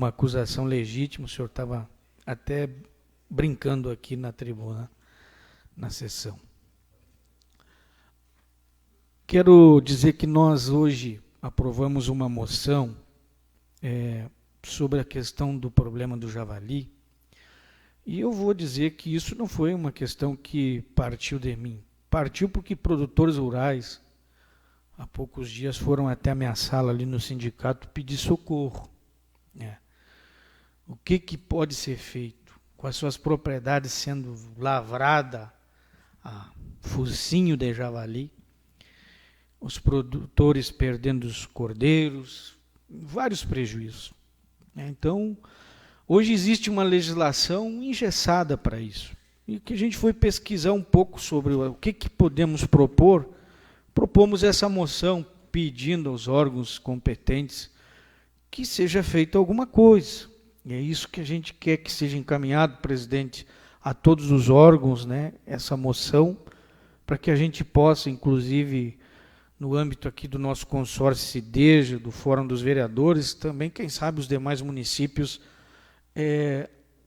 acusação legítima, o senhor estava até brincando aqui na tribuna, na sessão. Quero dizer que nós hoje aprovamos uma moção sobre a questão do problema do javali, e eu vou dizer que isso não foi uma questão que partiu de mim, partiu porque produtores rurais, há poucos dias foram até a minha sala ali no sindicato pedir socorro. O que pode ser feito com as suas propriedades sendo lavrada a focinho de javali, os produtores perdendo os cordeiros, vários prejuízos. Então, hoje existe uma legislação engessada para isso. E que a gente foi pesquisar um pouco sobre o que podemos propor, propomos essa moção pedindo aos órgãos competentes que seja feita alguma coisa. E é isso que a gente quer que seja encaminhado, presidente, a todos os órgãos, né, essa moção, para que a gente possa, inclusive, no âmbito aqui do nosso consórcio CIDEJA, do Fórum dos Vereadores, também, quem sabe, os demais municípios,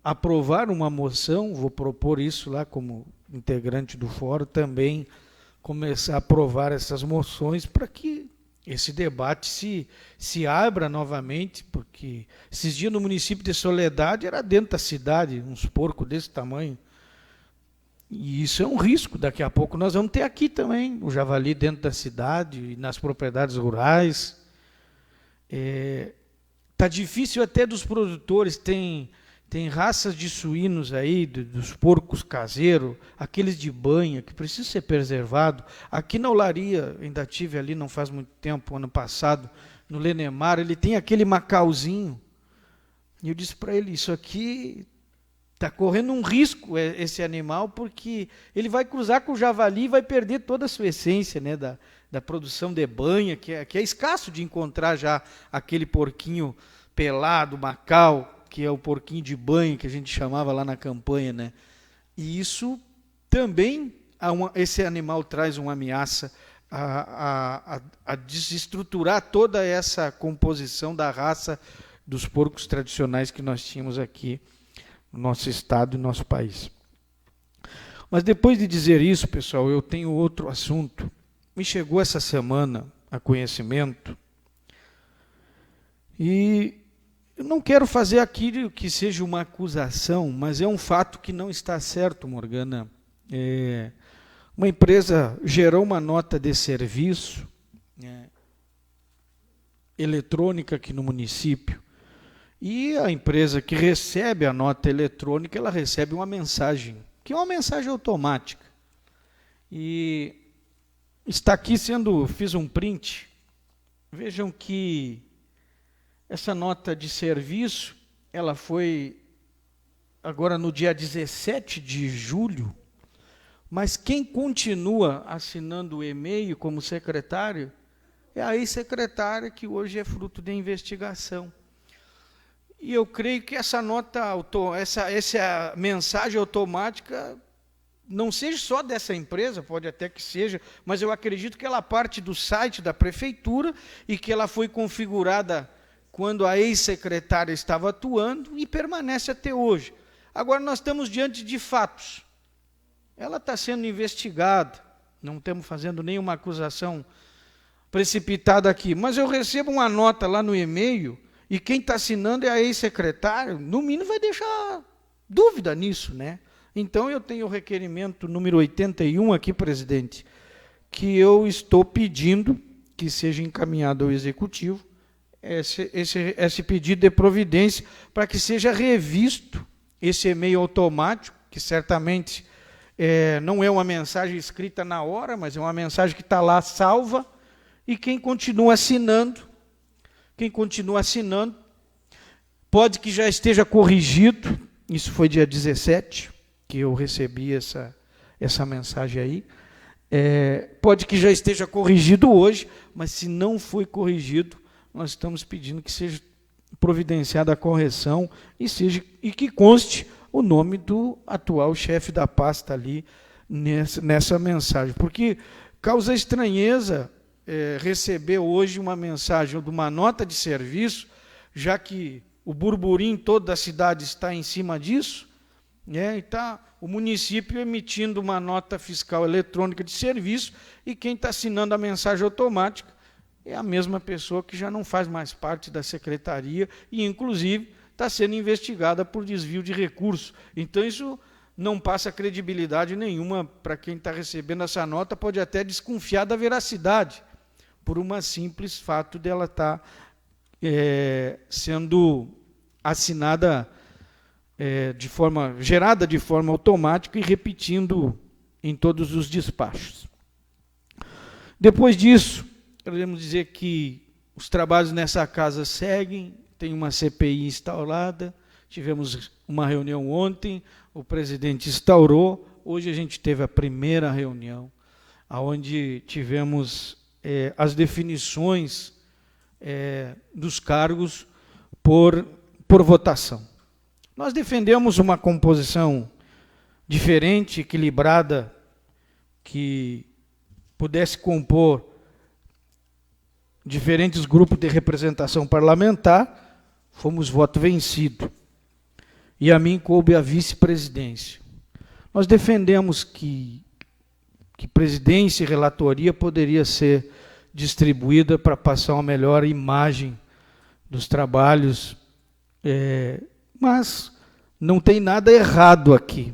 aprovar uma moção, vou propor isso lá como integrante do fórum, também começar a aprovar essas moções para que esse debate se abra novamente, porque esses dias no município de Soledade era dentro da cidade, uns porcos desse tamanho. E isso é um risco. Daqui a pouco nós vamos ter aqui também o javali dentro da cidade e nas propriedades rurais. Tá difícil até dos produtores, tem raças de suínos aí, dos porcos caseiros, aqueles de banha, que precisam ser preservados. Aqui na Olaria, ainda tive ali não faz muito tempo, ano passado, no Lenemar, ele tem aquele macauzinho. E eu disse para ele, isso aqui está correndo um risco, esse animal, porque ele vai cruzar com o javali e vai perder toda a sua essência, né, da produção de banha, que é escasso de encontrar já aquele porquinho pelado, macau, que é o porquinho de banho que a gente chamava lá na campanha, né? E isso também, esse animal traz uma ameaça a desestruturar toda essa composição da raça dos porcos tradicionais que nós tínhamos aqui no nosso estado e no nosso país. Mas depois de dizer isso, pessoal, eu tenho outro assunto. Me chegou essa semana a conhecimento e eu não quero fazer aqui que seja uma acusação, mas é um fato que não está certo, Morgana Uma empresa gerou uma nota de serviço eletrônica aqui no município, e a empresa que recebe a nota eletrônica, ela recebe uma mensagem, que é uma mensagem automática. E está aqui fiz um print. Vejam que essa nota de serviço, ela foi agora no dia 17 de julho, mas quem continua assinando o e-mail como secretário é a ex-secretária, que hoje é fruto de investigação. E eu creio que essa essa mensagem automática não seja só dessa empresa, pode até que seja, mas eu acredito que ela parte do site da prefeitura e que ela foi configurada quando a ex-secretária estava atuando e permanece até hoje. Agora nós estamos diante de fatos. Ela está sendo investigada, não estamos fazendo nenhuma acusação precipitada aqui, mas eu recebo uma nota lá no e-mail e quem está assinando é a ex-secretária, no mínimo vai deixar dúvida nisso, né? Então eu tenho o requerimento número 81 aqui, presidente, que eu estou pedindo que seja encaminhado ao executivo esse pedido de providência para que seja revisto esse e-mail automático, que certamente não é uma mensagem escrita na hora, mas é uma mensagem que está lá salva, e quem continua assinando, pode que já esteja corrigido, isso foi dia 17, que eu recebi essa mensagem aí, pode que já esteja corrigido hoje, mas se não foi corrigido, nós estamos pedindo que seja providenciada a correção e que conste o nome do atual chefe da pasta ali nessa mensagem, porque causa estranheza receber hoje uma mensagem de uma nota de serviço, já que o burburinho todo da cidade está em cima disso, e está o município emitindo uma nota fiscal eletrônica de serviço, e quem está assinando a mensagem automática é a mesma pessoa que já não faz mais parte da secretaria e, inclusive, está sendo investigada por desvio de recursos. Então, isso não passa credibilidade nenhuma para quem está recebendo essa nota, pode até desconfiar da veracidade, por um simples fato dela estar sendo assinada gerada de forma automática e repetindo em todos os despachos. Depois disso, queremos dizer que os trabalhos nessa casa seguem, tem uma CPI instaurada, tivemos uma reunião ontem, o presidente instaurou, hoje a gente teve a primeira reunião, onde tivemos as definições dos cargos por votação. Nós defendemos uma composição diferente, equilibrada, que pudesse compor diferentes grupos de representação parlamentar, fomos voto vencido. E a mim coube a vice-presidência. Nós defendemos que presidência e relatoria poderia ser distribuída para passar uma melhor imagem dos trabalhos, mas não tem nada errado aqui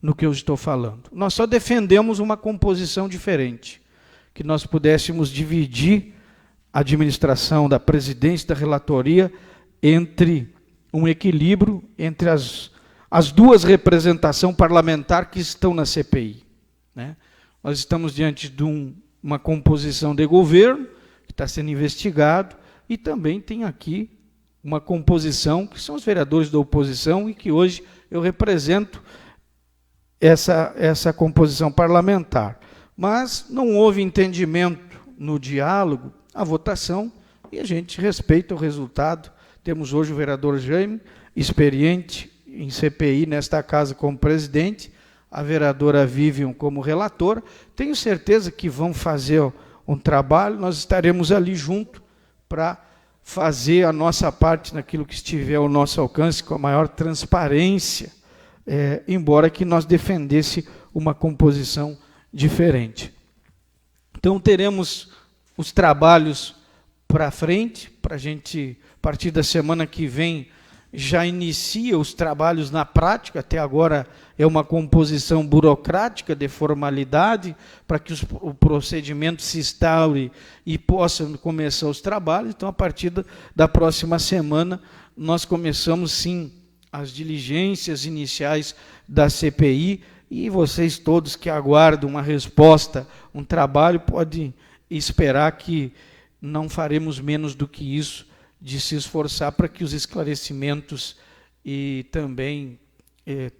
no que eu estou falando. Nós só defendemos uma composição diferente, que nós pudéssemos dividir a administração da presidência e da relatoria entre um equilíbrio entre as duas representações parlamentares que estão na CPI. Né? Nós estamos diante de uma composição de governo, que está sendo investigado, e também tem aqui uma composição, que são os vereadores da oposição, e que hoje eu represento essa composição parlamentar. Mas não houve entendimento no diálogo, a votação, e a gente respeita o resultado. Temos hoje o vereador Jaime, experiente em CPI nesta casa como presidente, a vereadora Vivian como relatora. Tenho certeza que vão fazer um trabalho, nós estaremos ali junto para fazer a nossa parte naquilo que estiver ao nosso alcance, com a maior transparência, embora que nós defendesse uma composição diferente. Então, teremos os trabalhos para frente, para a gente, a partir da semana que vem, já inicia os trabalhos na prática, até agora é uma composição burocrática de formalidade, para que o procedimento se instaure e possam começar os trabalhos. Então, a partir da próxima semana, nós começamos, sim, as diligências iniciais da CPI, e vocês todos que aguardam uma resposta, um trabalho, podem esperar que não faremos menos do que isso, de se esforçar para que os esclarecimentos e também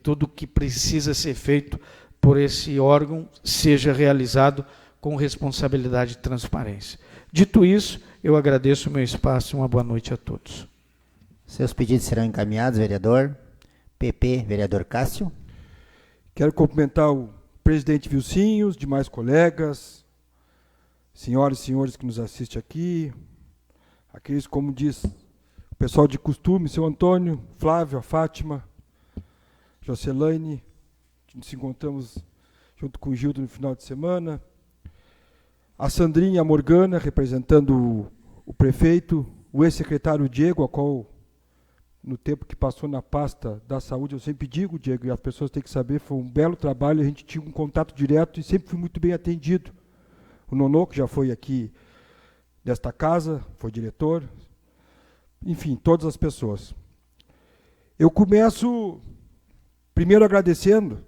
tudo o que precisa ser feito por esse órgão seja realizado com responsabilidade e transparência. Dito isso, eu agradeço o meu espaço e uma boa noite a todos. Seus pedidos serão encaminhados, vereador. PP, vereador Cássio. Quero cumprimentar o presidente Vilcinho, os demais colegas, senhoras e senhores que nos assistem aqui, aqueles, como diz o pessoal de costume, seu Antônio, Flávio, a Fátima, Jocelaine, nos encontramos junto com o Gildo no final de semana, a Sandrinha, a Morgana, representando o prefeito, o ex-secretário Diego, a qual, no tempo que passou na pasta da saúde, eu sempre digo, Diego, e as pessoas têm que saber, foi um belo trabalho, a gente tinha um contato direto e sempre fui muito bem atendido. O Nonô, que já foi aqui desta casa, foi diretor, enfim, todas as pessoas. Eu começo primeiro agradecendo,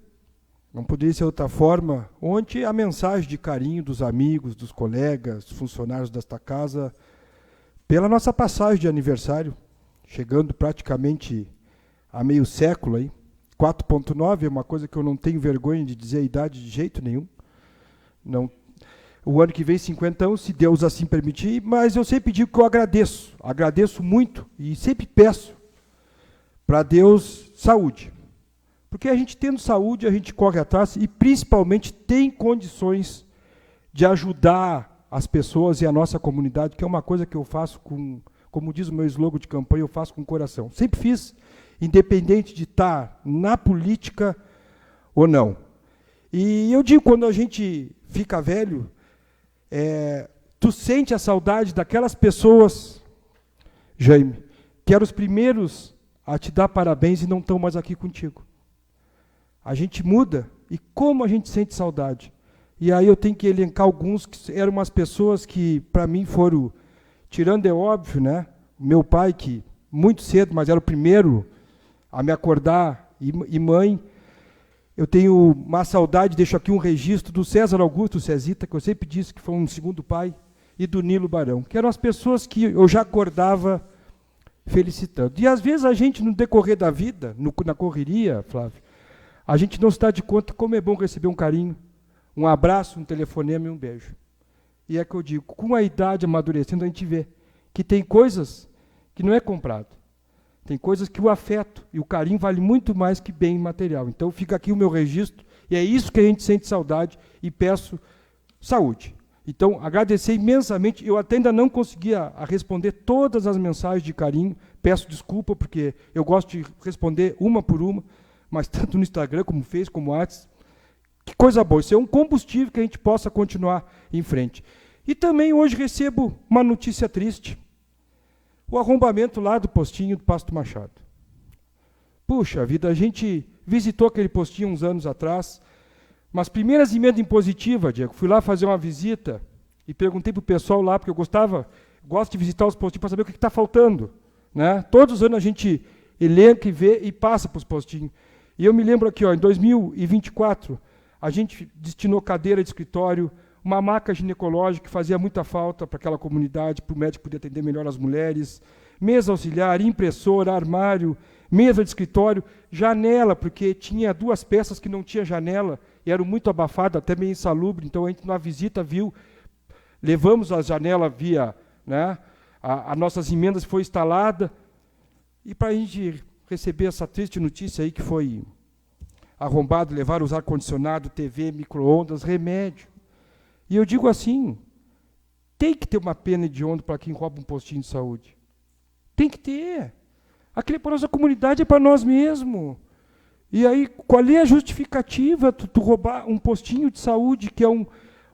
não poderia ser de outra forma, ontem a mensagem de carinho dos amigos, dos colegas, funcionários desta casa, pela nossa passagem de aniversário, chegando praticamente a meio século aí. 4.9 é uma coisa que eu não tenho vergonha de dizer a idade de jeito nenhum. Não. O ano que vem, 50 anos, se Deus assim permitir, mas eu sempre digo que eu agradeço muito e sempre peço para Deus saúde. Porque a gente tendo saúde, a gente corre atrás e principalmente tem condições de ajudar as pessoas e a nossa comunidade, que é uma coisa que eu faço com, como diz o meu slogan de campanha, eu faço com o coração. Sempre fiz, independente de estar na política ou não. E eu digo, quando a gente fica velho, tu sente a saudade daquelas pessoas, Jaime, que eram os primeiros a te dar parabéns e não estão mais aqui contigo. A gente muda e como a gente sente saudade. E aí eu tenho que elencar alguns que eram umas pessoas que, para mim, foram, tirando é óbvio, né? Meu pai, que muito cedo, mas era o primeiro a me acordar, e mãe. Eu tenho uma saudade, deixo aqui um registro do César Augusto Cezita, que eu sempre disse que foi um segundo pai, e do Nilo Barão, que eram as pessoas que eu já acordava felicitando. E às vezes a gente, no decorrer da vida, na correria, Flávio, a gente não se dá de conta como é bom receber um carinho, um abraço, um telefonema e um beijo. E é que eu digo, com a idade amadurecendo, a gente vê que tem coisas que não é comprado. Tem coisas que o afeto e o carinho vale muito mais que bem material. Então fica aqui o meu registro, e é isso que a gente sente saudade, e peço saúde. Então, agradecer imensamente, eu até ainda não conseguia responder todas as mensagens de carinho, peço desculpa, porque eu gosto de responder uma por uma, mas tanto no Instagram como no Face, como no WhatsApp. Que coisa boa, isso é um combustível que a gente possa continuar em frente. E também hoje recebo uma notícia triste. O arrombamento lá do postinho do Pasto Machado. Puxa vida, a gente visitou aquele postinho uns anos atrás, mas primeiras emendas impositivas, Diego, fui lá fazer uma visita e perguntei para o pessoal lá, porque eu gosto de visitar os postinhos para saber o que está faltando. Né? Todos os anos a gente elenca e vê e passa para os postinhos. E eu me lembro aqui, ó, em 2024, a gente destinou cadeira de escritório, uma maca ginecológica que fazia muita falta para aquela comunidade, para o médico poder atender melhor as mulheres, mesa auxiliar, impressora, armário, mesa de escritório, janela, porque tinha 2 peças que não tinha janela, e eram muito abafadas, até meio insalubre, então a gente na visita viu, levamos a janela via, né, as nossas emendas foi instalada, e para a gente receber essa triste notícia aí que foi arrombado, levaram os ar-condicionado, TV, micro-ondas, remédio. E eu digo assim, tem que ter uma pena hedionda para quem rouba um postinho de saúde. Tem que ter. Aquele para a nossa comunidade é para nós mesmos. E aí, qual é a justificativa tu roubar um postinho de saúde, que é um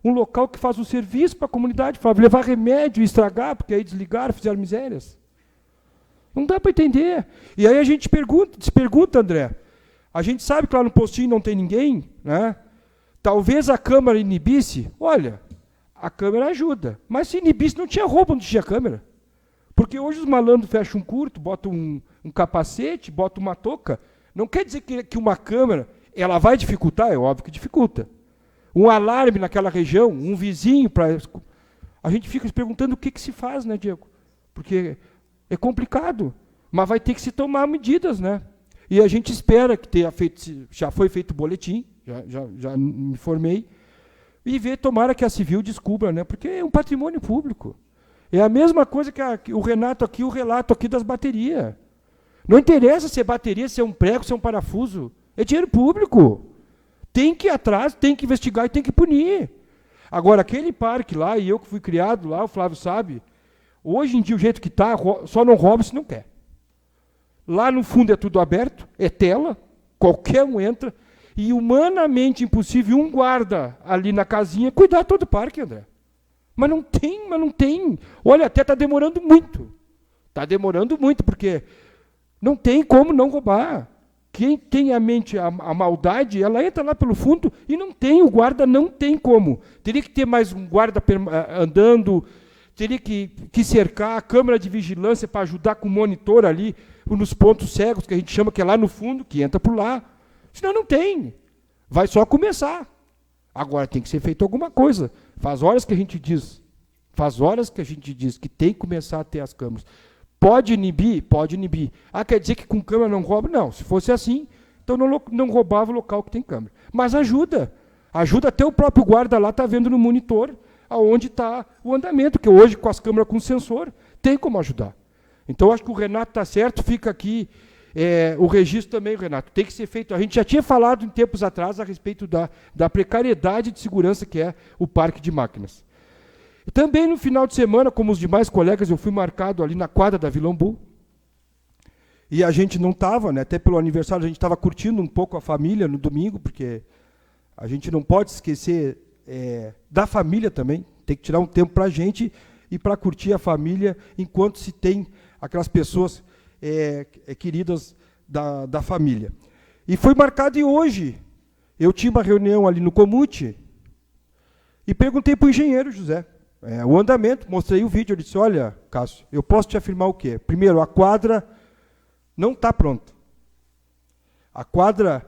local que faz um serviço para a comunidade, para levar remédio e estragar, porque aí desligaram, fizeram misérias? Não dá para entender. E aí a gente se pergunta, André, a gente sabe que lá no postinho não tem ninguém, né? Talvez a câmera inibisse. Olha, a câmera ajuda. Mas se inibisse, não tinha roubo onde tinha câmera. Porque hoje os malandros fecham um curto, botam um capacete, botam uma touca. Não quer dizer que uma câmera ela vai dificultar, é óbvio que dificulta. Um alarme naquela região, um vizinho para... A gente fica se perguntando o que se faz, né, Diego? Porque é complicado, mas vai ter que se tomar medidas, né? E a gente espera que tenha feito, já foi feito o boletim, já me informei, e ver, tomara que a Civil descubra, né? Porque é um patrimônio público. É a mesma coisa que o Renato aqui, o relato aqui das baterias. Não interessa se é bateria, se é um prego, se é um parafuso. É dinheiro público. Tem que ir atrás, tem que investigar e tem que punir. Agora, aquele parque lá, e eu que fui criado lá, o Flávio sabe, hoje em dia, o jeito que está, só não rouba se não quer. Lá no fundo é tudo aberto, é tela, qualquer um entra, e humanamente impossível um guarda ali na casinha cuidar todo o parque, André. Mas não tem. Olha, até está demorando muito. Está demorando muito, porque não tem como não roubar. Quem tem a mente, a maldade, ela entra lá pelo fundo e não tem, o guarda não tem como. Teria que ter mais um guarda andando, teria que cercar a câmera de vigilância para ajudar com o monitor ali, nos pontos cegos, que a gente chama que é lá no fundo, que entra por lá. Senão não tem. Vai só começar. Agora tem que ser feito alguma coisa. Faz horas que a gente diz que tem que começar a ter as câmeras. Pode inibir? Pode inibir. Ah, quer dizer que com câmera não rouba? Não. Se fosse assim, então não roubava o local que tem câmera. Mas ajuda. Ajuda até o próprio guarda lá, está vendo no monitor aonde está o andamento, que hoje com as câmeras com sensor, tem como ajudar. Então, acho que o Renato está certo, fica aqui o registro também, Renato. Tem que ser feito. A gente já tinha falado em tempos atrás a respeito da precariedade de segurança que é o parque de máquinas. Também no final de semana, como os demais colegas, eu fui marcado ali na quadra da Vila Ambu. E a gente não estava, né, até pelo aniversário, a gente estava curtindo um pouco a família no domingo, porque a gente não pode esquecer da família também. Tem que tirar um tempo para a gente e para curtir a família, enquanto se tem aquelas pessoas queridas da família. E foi marcado, e hoje eu tinha uma reunião ali no Comute e perguntei para o engenheiro José, o andamento, mostrei o vídeo, ele disse, olha, Cássio, eu posso te afirmar o quê? Primeiro, a quadra não está pronta. A quadra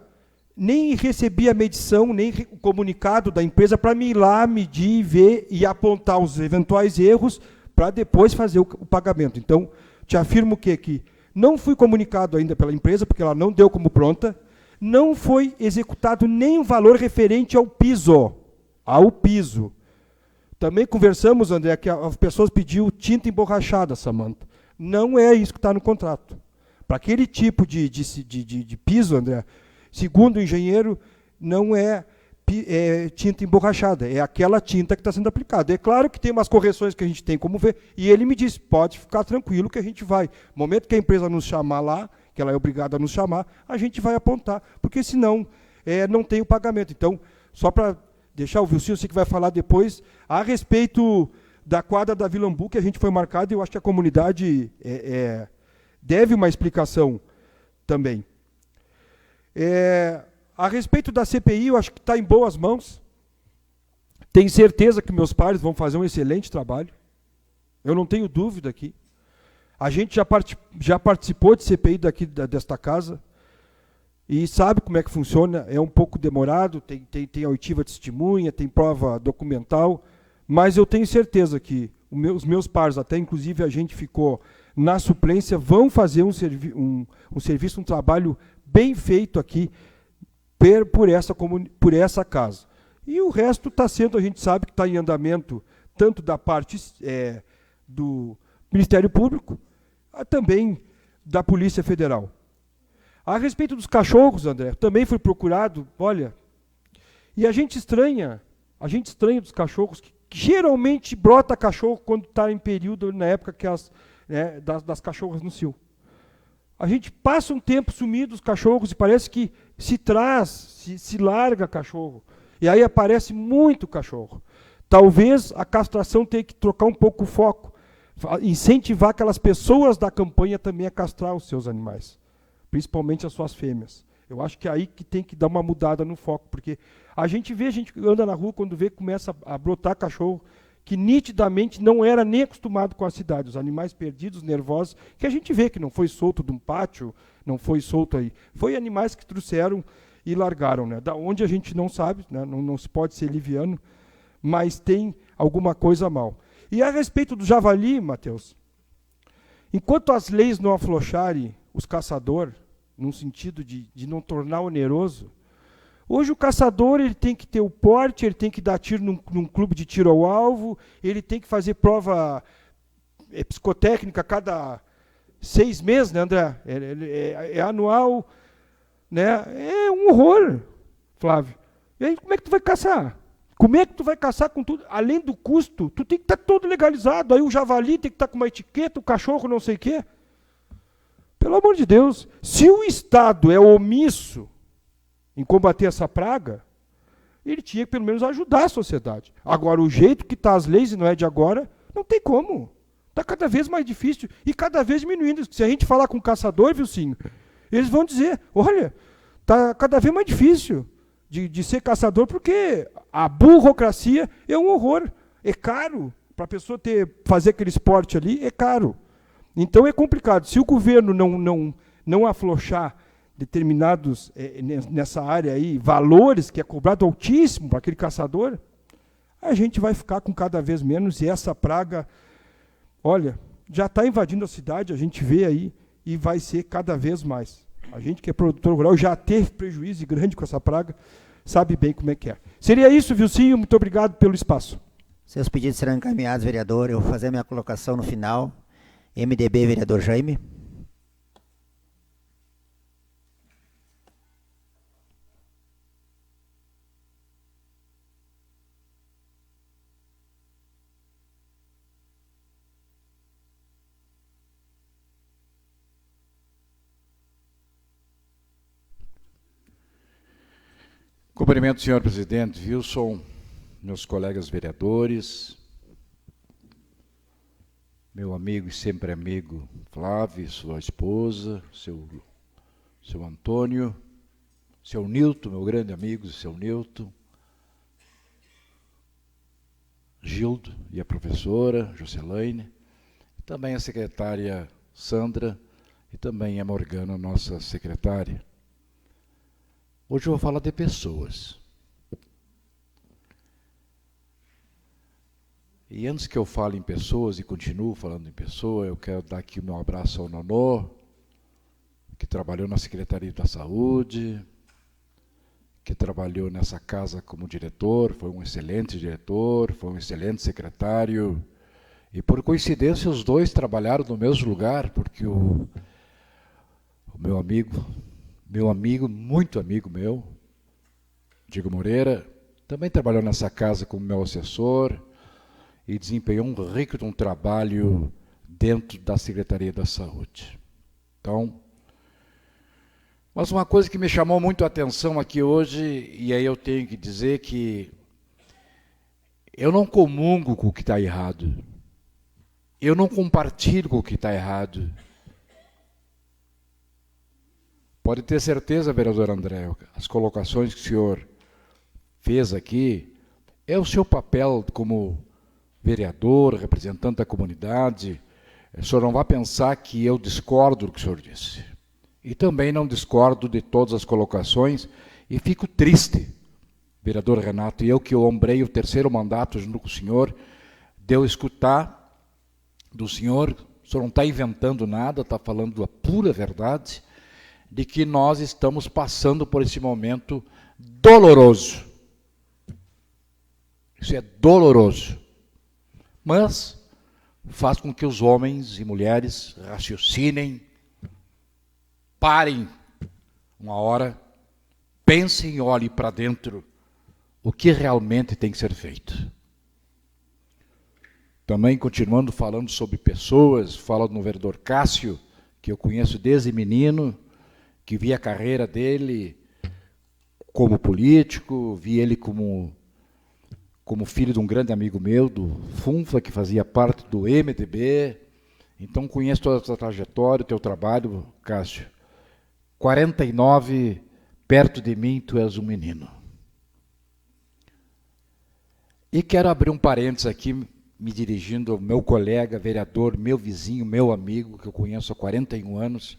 nem recebi a medição, nem o comunicado da empresa para me ir lá, medir, ver e apontar os eventuais erros para depois fazer o pagamento. Então, te afirmo que não fui comunicado ainda pela empresa, porque ela não deu como pronta, não foi executado nem o valor referente ao piso. Também conversamos, André, que as pessoas pediu tinta emborrachada, Samanta. Não é isso que está no contrato. Para aquele tipo de piso, André, segundo o engenheiro, não é tinta emborrachada, é aquela tinta que está sendo aplicada. É claro que tem umas correções que a gente tem como ver, e ele me disse, pode ficar tranquilo que a gente vai. No momento que a empresa nos chamar lá, que ela é obrigada a nos chamar, a gente vai apontar, porque senão não tem o pagamento. Então, só para deixar o Vilcinho, você que vai falar depois, a respeito da quadra da Vila Ambu, que a gente foi marcado, e eu acho que a comunidade deve uma explicação também. A respeito da CPI, eu acho que está em boas mãos. Tenho certeza que meus pares vão fazer um excelente trabalho. Eu não tenho dúvida aqui. A gente já participou de CPI desta casa e sabe como é que funciona. É um pouco demorado, tem a oitiva de testemunha, tem prova documental, mas eu tenho certeza que os meus pares, até inclusive a gente ficou na suplência, vão fazer um serviço, um trabalho bem feito aqui por essa casa. E o resto está sendo, a gente sabe que está em andamento, tanto da parte do Ministério Público, também da Polícia Federal. A respeito dos cachorros, André, também foi procurado, olha, e a gente estranha dos cachorros, que geralmente brota cachorro quando está em período, na época que das cachorras no cio. A gente passa um tempo sumido os cachorros e parece que se larga cachorro. E aí aparece muito cachorro. Talvez a castração tenha que trocar um pouco o foco. incentivar aquelas pessoas da campanha também a castrar os seus animais, principalmente as suas fêmeas. Eu acho que é aí que tem que dar uma mudada no foco, porque a gente anda na rua, quando vê, começa a brotar cachorro que nitidamente não era nem acostumado com a cidade, os animais perdidos, nervosos, que a gente vê que não foi solto de um pátio, não foi solto aí. Foi animais que trouxeram e largaram, né? Da onde a gente não sabe, né? Não se pode ser liviano, mas tem alguma coisa mal. E a respeito do javali, Matheus, enquanto as leis não afrouxarem os caçadores, num sentido de não tornar oneroso, hoje o caçador ele tem que ter o porte, ele tem que dar tiro num clube de tiro ao alvo, ele tem que fazer prova psicotécnica a cada 6 meses, né, André? É anual, né? É um horror, Flávio. E aí como é que tu vai caçar? Como é que tu vai caçar com tudo? Além do custo, tu tem que estar todo legalizado. Aí o javali tem que estar com uma etiqueta, o cachorro não sei o quê. Pelo amor de Deus, se o Estado é omisso em combater essa praga, ele tinha que pelo menos ajudar a sociedade. Agora, o jeito que está as leis, e não é de agora, não tem como. Está cada vez mais difícil e cada vez diminuindo. Se a gente falar com o caçador, Vilcinho, eles vão dizer, olha, está cada vez mais difícil de ser caçador, porque a burocracia é um horror. É caro. Para a pessoa fazer aquele esporte ali, é caro. Então é complicado. Se o governo não afrouxar determinados, nessa área aí, valores que é cobrado altíssimo para aquele caçador, a gente vai ficar com cada vez menos, e essa praga, olha, já está invadindo a cidade, a gente vê aí, e vai ser cada vez mais. A gente que é produtor rural já teve prejuízo grande com essa praga, sabe bem como é que é. Seria isso, Vilcinho, muito obrigado pelo espaço. Seus pedidos serão encaminhados, vereador. Eu vou fazer a minha colocação no final. MDB, vereador Jaime. Cumprimento, senhor presidente Wilson, meus colegas vereadores, meu amigo e sempre amigo Flávio, sua esposa, seu Antônio, seu Nilton, meu grande amigo, seu Nilton, Gildo e a professora Jocelaine, também a secretária Sandra e também a Morgana, nossa secretária. Hoje eu vou falar de pessoas. E antes que eu fale em pessoas, e continuo falando em pessoa, eu quero dar aqui o meu abraço ao Nonô, que trabalhou na Secretaria da Saúde, que trabalhou nessa casa como diretor, foi um excelente diretor, foi um excelente secretário, e por coincidência os dois trabalharam no mesmo lugar, porque o meu amigo, muito amigo meu, Diego Moreira, também trabalhou nessa casa como meu assessor e desempenhou um rico trabalho dentro da Secretaria da Saúde. Então, mas uma coisa que me chamou muito a atenção aqui hoje, e aí eu tenho que dizer que eu não comungo com o que está errado, eu não compartilho com o que está errado. Pode ter certeza, vereador André, as colocações que o senhor fez aqui, é o seu papel como vereador, representante da comunidade. O senhor não vai pensar que eu discordo do que o senhor disse. E também não discordo de todas as colocações, e fico triste, vereador Renato, e eu que ombrei o 3º mandato junto com o senhor, de eu escutar do senhor, o senhor não está inventando nada, está falando a pura verdade, de que nós estamos passando por esse momento doloroso. Isso é doloroso. Mas faz com que os homens e mulheres raciocinem, parem uma hora, pensem e olhem para dentro o que realmente tem que ser feito. Também, continuando falando sobre pessoas, falo no vereador Cássio, que eu conheço desde menino, que vi a carreira dele como político, vi ele como como filho de um grande amigo meu, do Funfa, que fazia parte do MDB. Então, conheço toda a tua trajetória, o teu trabalho, Cássio. 49, perto de mim, tu és um menino. E quero abrir um parênteses aqui, me dirigindo ao meu colega, vereador, meu vizinho, meu amigo, que eu conheço há 41 anos.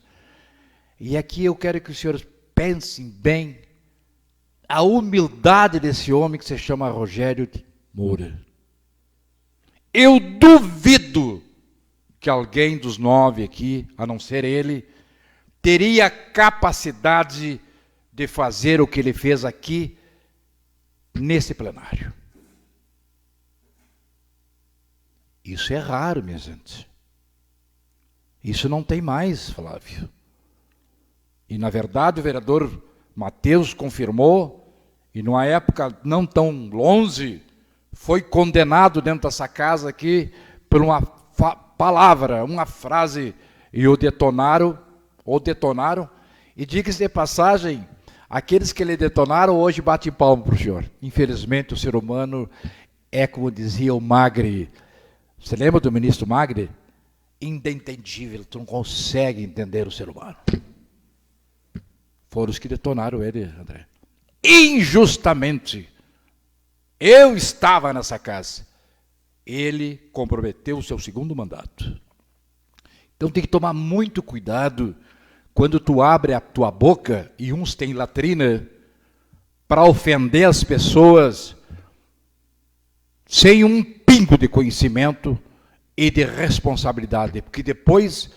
E aqui eu quero que os senhores pensem bem a humildade desse homem que se chama Rogério Moura. Eu duvido que alguém dos 9 aqui, a não ser ele, teria capacidade de fazer o que ele fez aqui nesse plenário. Isso é raro, minha gente. Isso não tem mais, Flávio. E, na verdade, o vereador Matheus confirmou, e numa época não tão longe, foi condenado dentro dessa casa aqui por uma palavra, uma frase, e o detonaram, e diga-se de passagem, aqueles que lhe detonaram hoje batem palmo para o senhor. Infelizmente, o ser humano é, como dizia o Magre. Você lembra do ministro Magre? Inentendível, tu não consegue entender o ser humano. Foram os que detonaram ele, André. Injustamente. Eu estava nessa casa. Ele comprometeu o seu segundo mandato. Então tem que tomar muito cuidado quando tu abre a tua boca, e uns têm latrina, para ofender as pessoas sem um pingo de conhecimento e de responsabilidade. Porque depois,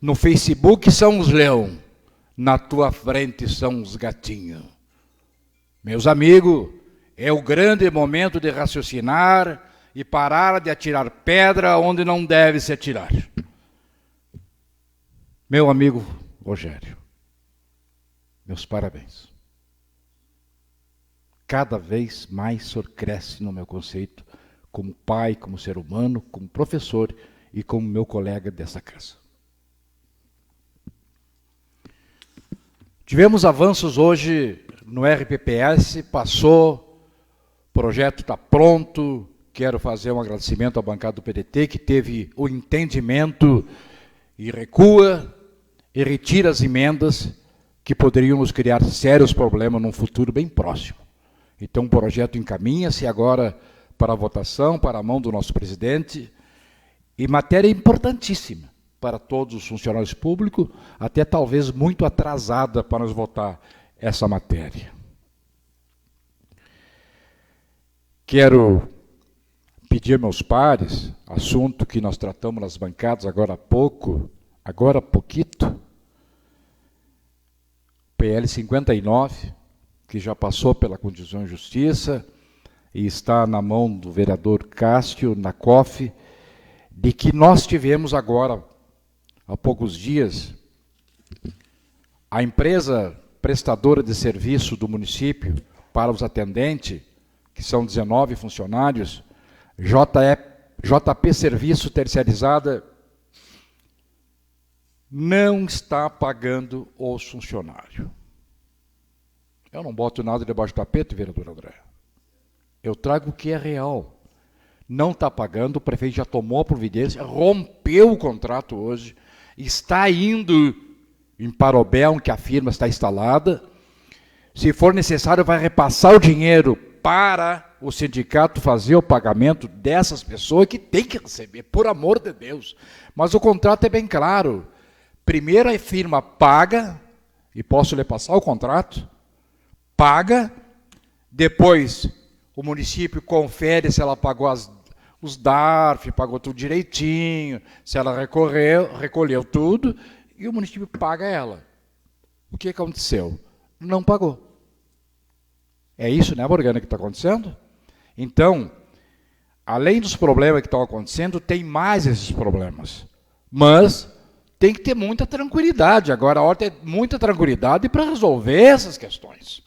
no Facebook, são os leão, na tua frente são os gatinhos. Meus amigos, é o grande momento de raciocinar e parar de atirar pedra onde não deve se atirar. Meu amigo Rogério, meus parabéns. Cada vez mais o senhor cresce no meu conceito, como pai, como ser humano, como professor e como meu colega dessa casa. Tivemos avanços hoje no RPPS, passou, o projeto está pronto. Quero fazer um agradecimento à bancada do PDT, que teve o entendimento e recua e retira as emendas que poderiam nos criar sérios problemas num futuro bem próximo. Então o projeto encaminha-se agora para a votação, para a mão do nosso presidente, e matéria importantíssima para todos os funcionários públicos, até talvez muito atrasada para nós votar essa matéria. Quero pedir meus pares, assunto que nós tratamos nas bancadas agora há pouco, agora há pouquito, PL 59, que já passou pela Constituição e Justiça, e está na mão do vereador Cássio, na COF, de que nós tivemos agora, há poucos dias, a empresa prestadora de serviço do município para os atendentes, que são 19 funcionários, JP Serviço Terceirizada, não está pagando os funcionários. Eu não boto nada debaixo do tapete, vereador André. Eu trago o que é real. Não está pagando, o prefeito já tomou a providência, rompeu o contrato hoje, está indo em Parobel, que a firma está instalada. Se for necessário, vai repassar o dinheiro para o sindicato fazer o pagamento dessas pessoas que tem que receber, por amor de Deus. Mas o contrato é bem claro. Primeiro a firma paga, e posso lhe passar o contrato, paga, depois o município confere se ela pagou os DARF, pagou tudo direitinho, se ela recolheu tudo, e o município paga ela. O que aconteceu? Não pagou. É isso, né, Morgana, que está acontecendo? Então, além dos problemas que estão acontecendo, tem mais esses problemas. Mas tem que ter muita tranquilidade. Agora, a hora é muita tranquilidade para resolver essas questões.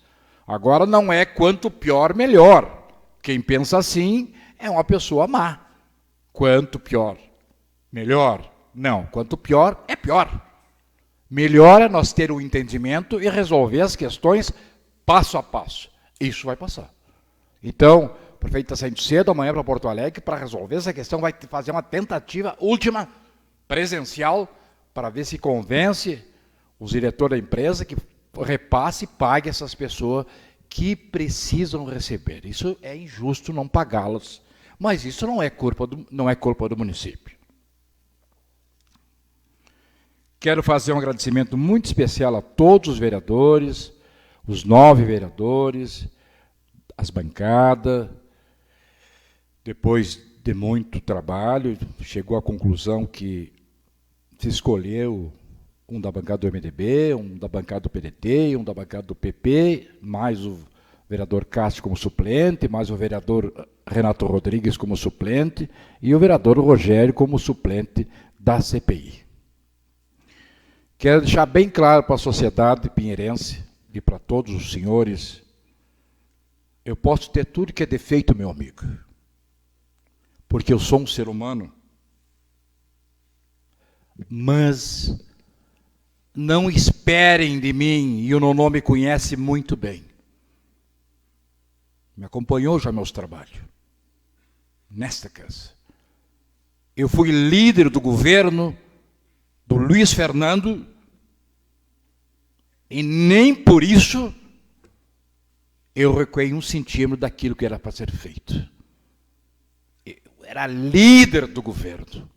Agora, não é quanto pior, melhor. Quem pensa assim é uma pessoa má. Quanto pior, melhor. Não, quanto pior, é pior. Melhor é nós ter um entendimento e resolver as questões passo a passo. Isso vai passar. Então, O prefeito está saindo cedo amanhã para Porto Alegre para resolver essa questão, vai fazer uma tentativa última, presencial, para ver se convence os diretores da empresa que repasse e pague essas pessoas que precisam receber. Isso é injusto não pagá-los, mas isso não é culpa do município. Quero fazer um agradecimento muito especial a todos os vereadores, os 9 vereadores, as bancadas. Depois de muito trabalho, chegou à conclusão que se escolheu um da bancada do MDB, um da bancada do PDT, um da bancada do PP, mais o vereador Castro como suplente, mais o vereador Renato Rodrigues como suplente e o vereador Rogério como suplente da CPI. Quero deixar bem claro para a sociedade pinheirense e para todos os senhores, eu posso ter tudo que é defeito, meu amigo, porque eu sou um ser humano, mas não esperem de mim, e o Nonô me conhece muito bem. Me acompanhou já meus trabalhos, nesta casa. Eu fui líder do governo do Luiz Fernando, e nem por isso eu recuei 1 centímetro daquilo que era para ser feito. Eu era líder do governo.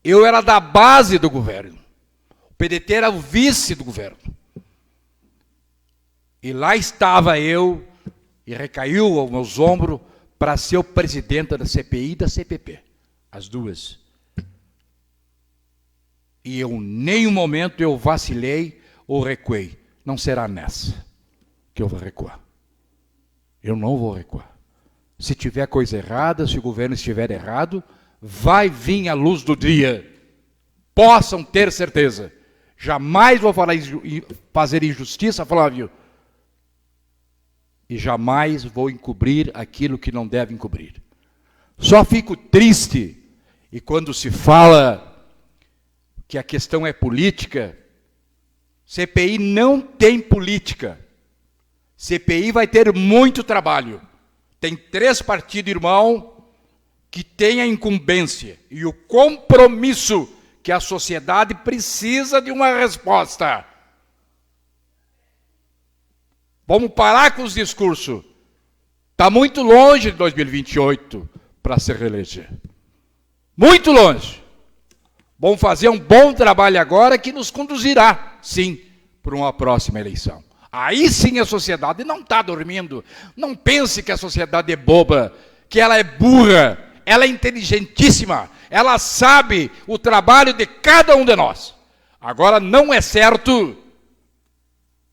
Eu era da base do governo. O PDT era o vice do governo. E lá estava eu, e recaiu aos meus ombros, para ser o presidente da CPI e da CPP. As duas. E em nenhum momento eu vacilei ou recuei. Não será nessa que eu vou recuar. Eu não vou recuar. Se tiver coisa errada, se o governo estiver errado, vai vir a luz do dia. Possam ter certeza. Jamais vou fazer injustiça, Flávio. E jamais vou encobrir aquilo que não deve encobrir. Só fico triste, e quando se fala que a questão é política, CPI não tem política. CPI vai ter muito trabalho. Tem 3 partidos irmãos que têm a incumbência e o compromisso que a sociedade precisa de uma resposta. Vamos parar com os discursos. Está muito longe de 2028 para se reeleger. Muito longe. Vamos fazer um bom trabalho agora que nos conduzirá, sim, para uma próxima eleição. Aí sim a sociedade não está dormindo. Não pense que a sociedade é boba, que ela é burra. Ela é inteligentíssima. Ela sabe o trabalho de cada um de nós. Agora, não é certo,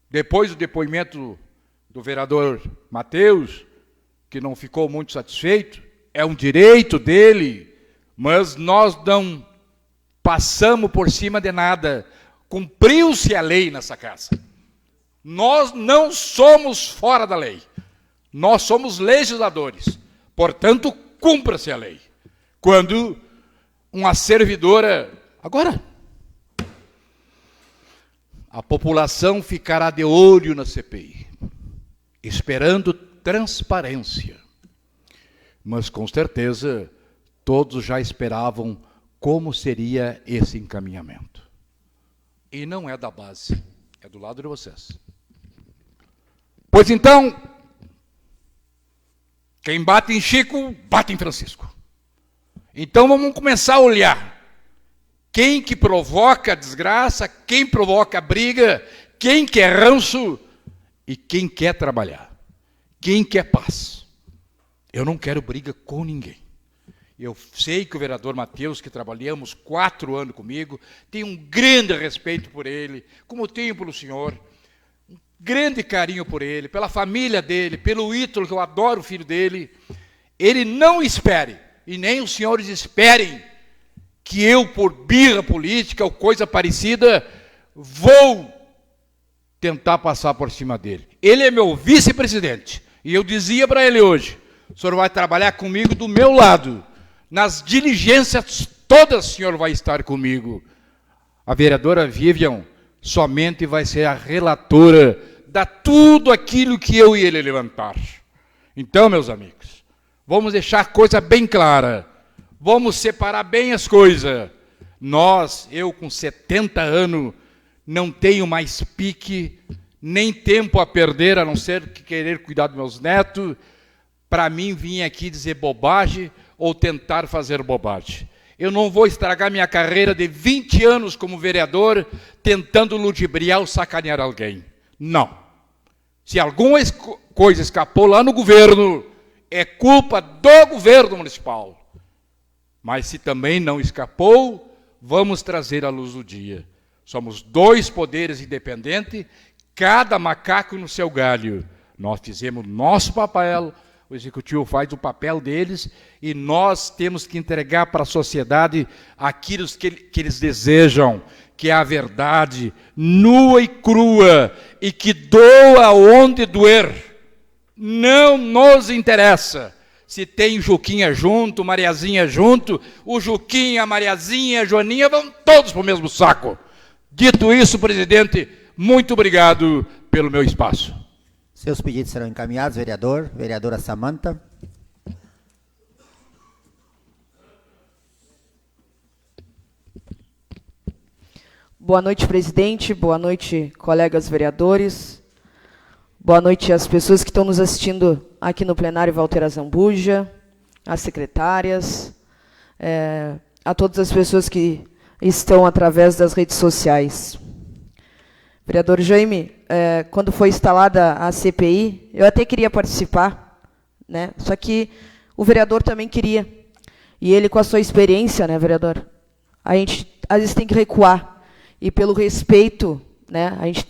depois do depoimento do vereador Matheus, que não ficou muito satisfeito, é um direito dele, mas nós não passamos por cima de nada. Cumpriu-se a lei nessa casa. Nós não somos fora da lei. Nós somos legisladores. Portanto, cumpra-se a lei. Quando uma servidora... Agora, a população ficará de olho na CPI, esperando transparência. Mas, com certeza, todos já esperavam como seria esse encaminhamento. E não é da base, é do lado de vocês. Pois então, quem bate em Chico, bate em Francisco. Então vamos começar a olhar quem que provoca desgraça, quem provoca briga, quem quer ranço e quem quer trabalhar, quem quer paz. Eu não quero briga com ninguém. Eu sei que o vereador Matheus, que trabalhamos 4 anos comigo, tem um grande respeito por ele, como eu tenho pelo senhor, um grande carinho por ele, pela família dele, pelo Ítalo, que eu adoro o filho dele. Ele não espere, e nem os senhores esperem, que eu, por birra política ou coisa parecida, vou tentar passar por cima dele. Ele é meu vice-presidente, e eu dizia para ele hoje, o senhor vai trabalhar comigo do meu lado, nas diligências todas o senhor vai estar comigo. A vereadora Vivian somente vai ser a relatora de tudo aquilo que eu e ele levantar. Então, meus amigos, Vamos deixar a coisa bem clara. Vamos separar bem as coisas. Eu com 70 anos, não tenho mais pique, nem tempo a perder, a não ser que querer cuidar dos meus netos, para mim vir aqui dizer bobagem ou tentar fazer bobagem. Eu não vou estragar minha carreira de 20 anos como vereador tentando ludibriar ou sacanear alguém. Não. Se alguma coisa escapou lá no governo, é culpa do governo municipal. Mas se também não escapou, vamos trazer à luz do dia. Somos 2 poderes independentes, cada macaco no seu galho. Nós fizemos nosso papel, o Executivo faz o papel deles, e nós temos que entregar para a sociedade aquilo que eles desejam, que é a verdade, nua e crua, e que doa onde doer. Não nos interessa se tem Juquinha junto, Mariazinha junto, o Juquinha, a Mariazinha, a Joaninha vão todos para o mesmo saco. Dito isso, presidente, muito obrigado pelo meu espaço. Seus pedidos serão encaminhados, vereador. Vereadora Samanta. Boa noite, presidente. Boa noite, colegas vereadores. Boa noite às pessoas que estão nos assistindo aqui no plenário Walter Azambuja, às secretárias, a todas as pessoas que estão através das redes sociais. Vereador Jaime, quando foi instalada a CPI, eu até queria participar, né? Só que o vereador também queria. E ele, com a sua experiência, né, vereador, a gente às vezes tem que recuar. E pelo respeito, né, a gente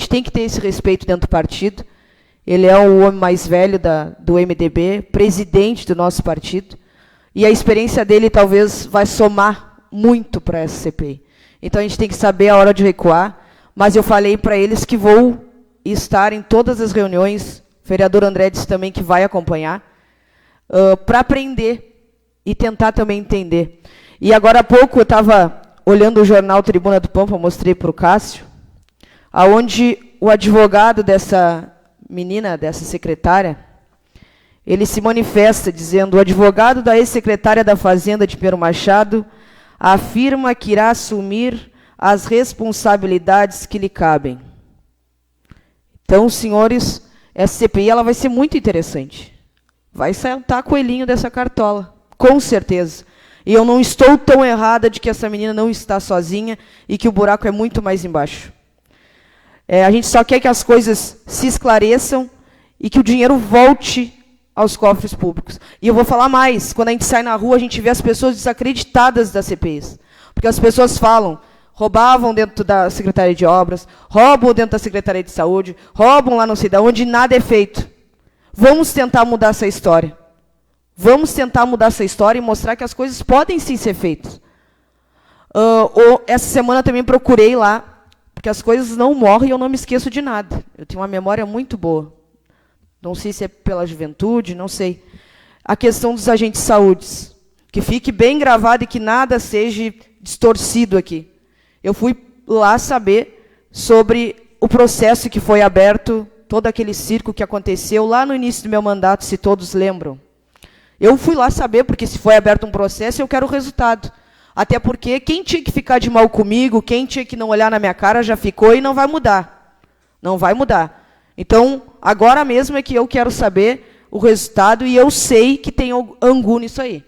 tem que ter esse respeito dentro do partido. Ele é o homem mais velho do MDB, presidente do nosso partido, e a experiência dele talvez vai somar muito para essa CPI. Então a gente tem que saber a hora de recuar, mas eu falei para eles que vou estar em todas as reuniões, o vereador André disse também que vai acompanhar, para aprender e tentar também entender. E agora há pouco eu estava olhando o jornal Tribuna do Pampa, mostrei para o Cássio, aonde o advogado dessa menina, dessa secretária, ele se manifesta dizendo: o advogado da ex-secretária da Fazenda de Pedro Machado afirma que irá assumir as responsabilidades que lhe cabem. Então, senhores, essa CPI ela vai ser muito interessante. Vai saltar coelhinho dessa cartola, com certeza. E eu não estou tão errada de que essa menina não está sozinha e que o buraco é muito mais embaixo. A gente só quer que as coisas se esclareçam e que o dinheiro volte aos cofres públicos. E eu vou falar mais, quando a gente sai na rua, a gente vê as pessoas desacreditadas das CPIs. Porque as pessoas falam, roubavam dentro da Secretaria de Obras, roubam dentro da Secretaria de Saúde, roubam lá não sei de onde, nada é feito. Vamos tentar mudar essa história. Vamos tentar mudar essa história e mostrar que as coisas podem sim ser feitas. Essa semana também procurei lá, porque as coisas não morrem e eu não me esqueço de nada. Eu tenho uma memória muito boa. Não sei se é pela juventude, não sei. A questão dos agentes de saúde. Que fique bem gravado e que nada seja distorcido aqui. Eu fui lá saber sobre o processo que foi aberto, todo aquele circo que aconteceu lá no início do meu mandato, se todos lembram. Eu fui lá saber, porque se foi aberto um processo, eu quero o resultado. Até porque quem tinha que ficar de mal comigo, quem tinha que não olhar na minha cara, já ficou e não vai mudar. Não vai mudar. Então, agora mesmo é que eu quero saber o resultado e eu sei que tem angu nisso aí.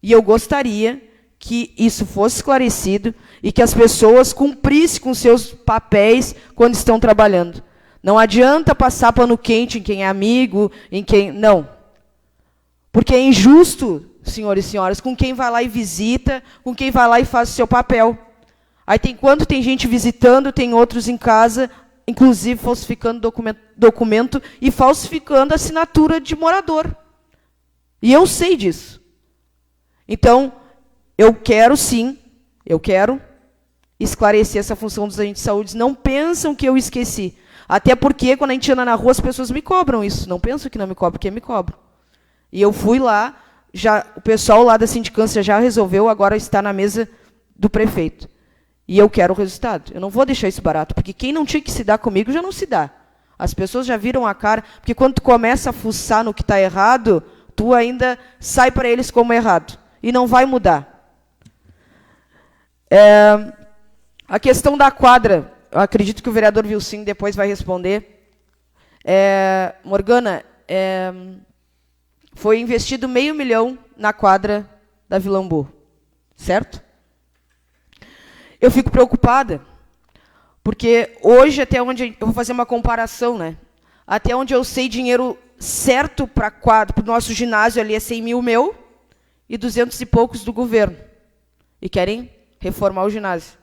E eu gostaria que isso fosse esclarecido e que as pessoas cumprissem com seus papéis quando estão trabalhando. Não adianta passar pano quente em quem é amigo, em quem... Não. Porque é injusto, senhores e senhoras, com quem vai lá e visita, com quem vai lá e faz o seu papel. Aí enquanto tem gente visitando, tem outros em casa, inclusive falsificando documento e falsificando assinatura de morador. E eu sei disso. Então, eu quero sim, eu quero esclarecer essa função dos agentes de saúde. Não pensam que eu esqueci. Até porque, quando a gente anda na rua, as pessoas me cobram isso. Não pensam que não me cobram, porque me cobram. E eu fui lá, o pessoal lá da sindicância já resolveu, agora está na mesa do prefeito. E eu quero o resultado. Eu não vou deixar isso barato, porque quem não tinha que se dar comigo já não se dá. As pessoas já viram a cara, porque quando tu começa a fuçar no que está errado, tu ainda sai para eles como errado. E não vai mudar. A questão da quadra, eu acredito que o vereador Vilsim depois vai responder. Morgana, foi investido R$500 mil na quadra da Vila Ambu, certo? Eu fico preocupada, porque hoje, até onde eu vou fazer uma comparação, né? Até onde eu sei, dinheiro certo para o nosso ginásio ali é 100 mil meu e 200 e poucos do governo. E querem reformar o ginásio.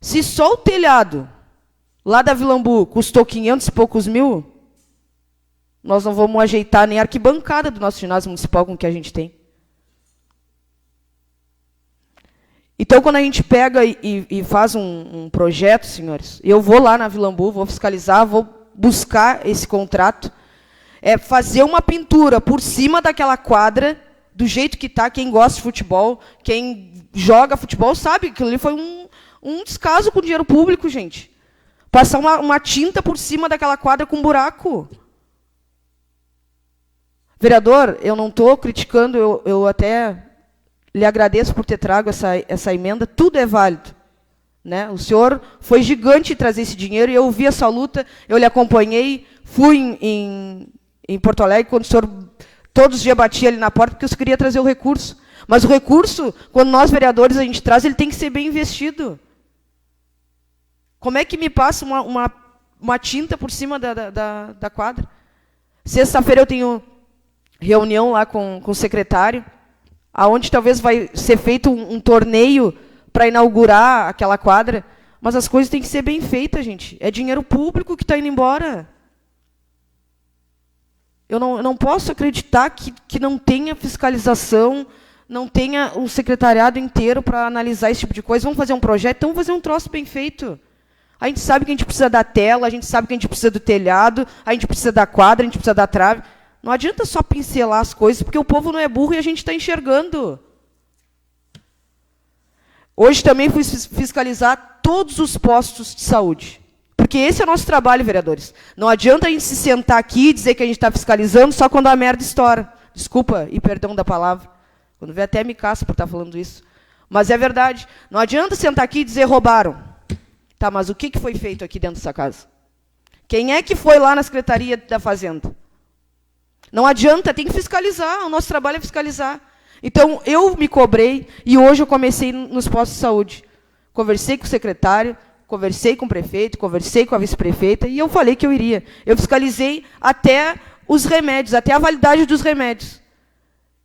Se só o telhado lá da Vila Ambu custou 500 e poucos mil, nós não vamos ajeitar nem a arquibancada do nosso ginásio municipal com o que a gente tem. Então, quando a gente pega e faz um projeto, senhores, eu vou lá na Vila Ambu, vou fiscalizar, vou buscar esse contrato, fazer uma pintura por cima daquela quadra, do jeito que está. Quem gosta de futebol, quem joga futebol, sabe que aquilo ali foi um descaso com dinheiro público, gente. Passar uma tinta por cima daquela quadra com buraco. Vereador, eu não estou criticando, eu até lhe agradeço por ter trago essa emenda, tudo é válido. Né? O senhor foi gigante em trazer esse dinheiro, e eu vi essa luta, eu lhe acompanhei, fui em Porto Alegre, quando o senhor todos os dias batia ali na porta, porque eu só queria trazer o recurso. Mas o recurso, quando nós vereadores a gente traz, ele tem que ser bem investido. Como é que me passa uma tinta por cima da quadra? Sexta-feira eu tenho reunião lá com o secretário, aonde talvez vai ser feito um torneio para inaugurar aquela quadra, mas as coisas têm que ser bem feitas, gente. É dinheiro público que está indo embora. Eu não posso acreditar que não tenha fiscalização, não tenha um secretariado inteiro para analisar esse tipo de coisa. Vamos fazer um projeto, então vamos fazer um troço bem feito. A gente sabe que a gente precisa da tela, a gente sabe que a gente precisa do telhado, a gente precisa da quadra, a gente precisa da trave. Não adianta só pincelar as coisas, porque o povo não é burro e a gente está enxergando. Hoje também fui fiscalizar todos os postos de saúde. Porque esse é o nosso trabalho, vereadores. Não adianta a gente se sentar aqui e dizer que a gente está fiscalizando só quando a merda estoura. Desculpa e perdão da palavra. Quando vê até me caça por estar falando isso. Mas é verdade. Não adianta sentar aqui e dizer roubaram. Tá, mas o que foi feito aqui dentro dessa casa? Quem é que foi lá na Secretaria da Fazenda? Não adianta, tem que fiscalizar. O nosso trabalho é fiscalizar. Então, eu me cobrei e hoje eu comecei nos postos de saúde. Conversei com o secretário, conversei com o prefeito, conversei com a vice-prefeita e eu falei que eu iria. Eu fiscalizei até os remédios, até a validade dos remédios.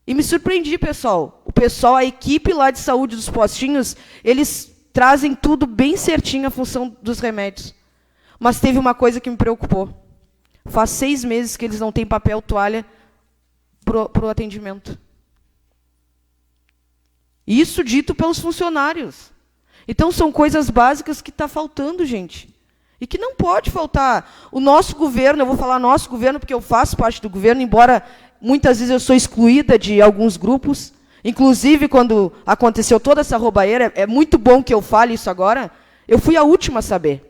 E me surpreendi, pessoal. O pessoal, a equipe lá de saúde dos postinhos, eles trazem tudo bem certinho a função dos remédios. Mas teve uma coisa que me preocupou. Faz 6 meses que eles não têm papel toalha para o atendimento. Isso dito pelos funcionários. Então, são coisas básicas que está faltando, gente. E que não pode faltar. O nosso governo, eu vou falar nosso governo, porque eu faço parte do governo, embora muitas vezes eu sou excluída de alguns grupos. Inclusive, quando aconteceu toda essa roubalheira, é muito bom que eu fale isso agora, eu fui a última a saber.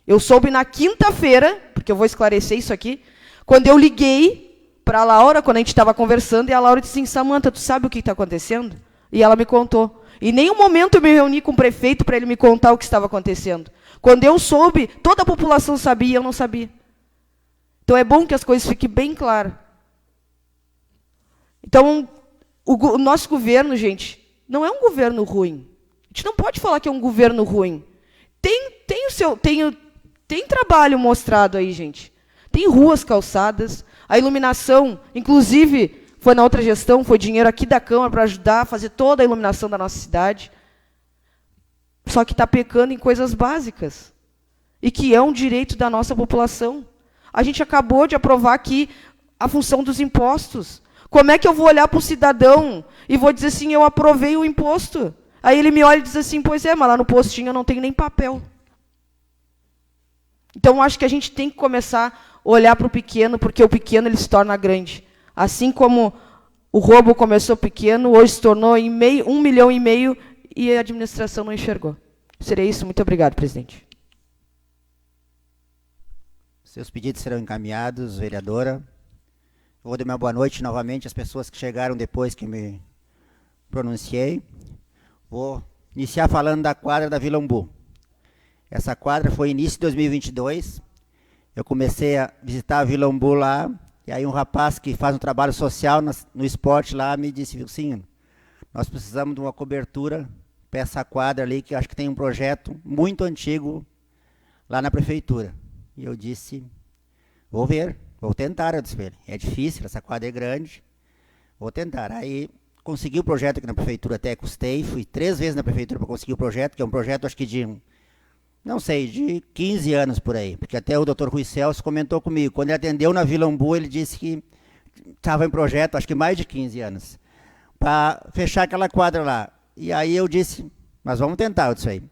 Eu soube na quinta-feira, porque eu vou esclarecer isso aqui, quando eu liguei para a Laura, quando a gente estava conversando, e a Laura disse assim, Samanta, tu sabe o que está acontecendo? E ela me contou. Em nenhum momento eu me reuni com o prefeito para ele me contar o que estava acontecendo. Quando eu soube, toda a população sabia, eu não sabia. Então é bom que as coisas fiquem bem claras. Então, o nosso governo, gente, não é um governo ruim. A gente não pode falar que é um governo ruim. Tem trabalho mostrado aí, gente. Tem ruas calçadas, a iluminação, inclusive, foi na outra gestão, foi dinheiro aqui da Câmara para ajudar a fazer toda a iluminação da nossa cidade. Só que está pecando em coisas básicas. E que é um direito da nossa população. A gente acabou de aprovar aqui a função dos impostos. Como é que eu vou olhar para o cidadão e vou dizer assim, eu aprovei o imposto? Aí ele me olha e diz assim, pois é, mas lá no postinho eu não tenho nem papel. Então, acho que a gente tem que começar a olhar para o pequeno, porque o pequeno ele se torna grande. Assim como o roubo começou pequeno, hoje se tornou em 1,5 milhão e a administração não enxergou. Seria isso. Muito obrigado, presidente. Seus pedidos serão encaminhados, vereadora. Vou dar uma boa noite novamente às pessoas que chegaram depois que me pronunciei. Vou iniciar falando da quadra da Vila Umbu. Essa quadra foi início de 2022. Eu comecei a visitar a Vila Umbu lá, e aí um rapaz que faz um trabalho social no esporte lá me disse, Vilcinho, nós precisamos de uma cobertura para essa quadra ali, que eu acho que tem um projeto muito antigo lá na prefeitura. E eu disse, vou ver, vou tentar, eu disse para ele. É difícil, essa quadra é grande, vou tentar. Aí consegui o projeto aqui na prefeitura, até custei, fui 3 vezes na prefeitura para conseguir o projeto, que é um projeto acho que não sei, de 15 anos por aí, porque até o Dr. Rui Celso comentou comigo, quando ele atendeu na Vila Umbu, ele disse que estava em projeto, acho que mais de 15 anos, para fechar aquela quadra lá. E aí eu disse, mas vamos tentar isso aí.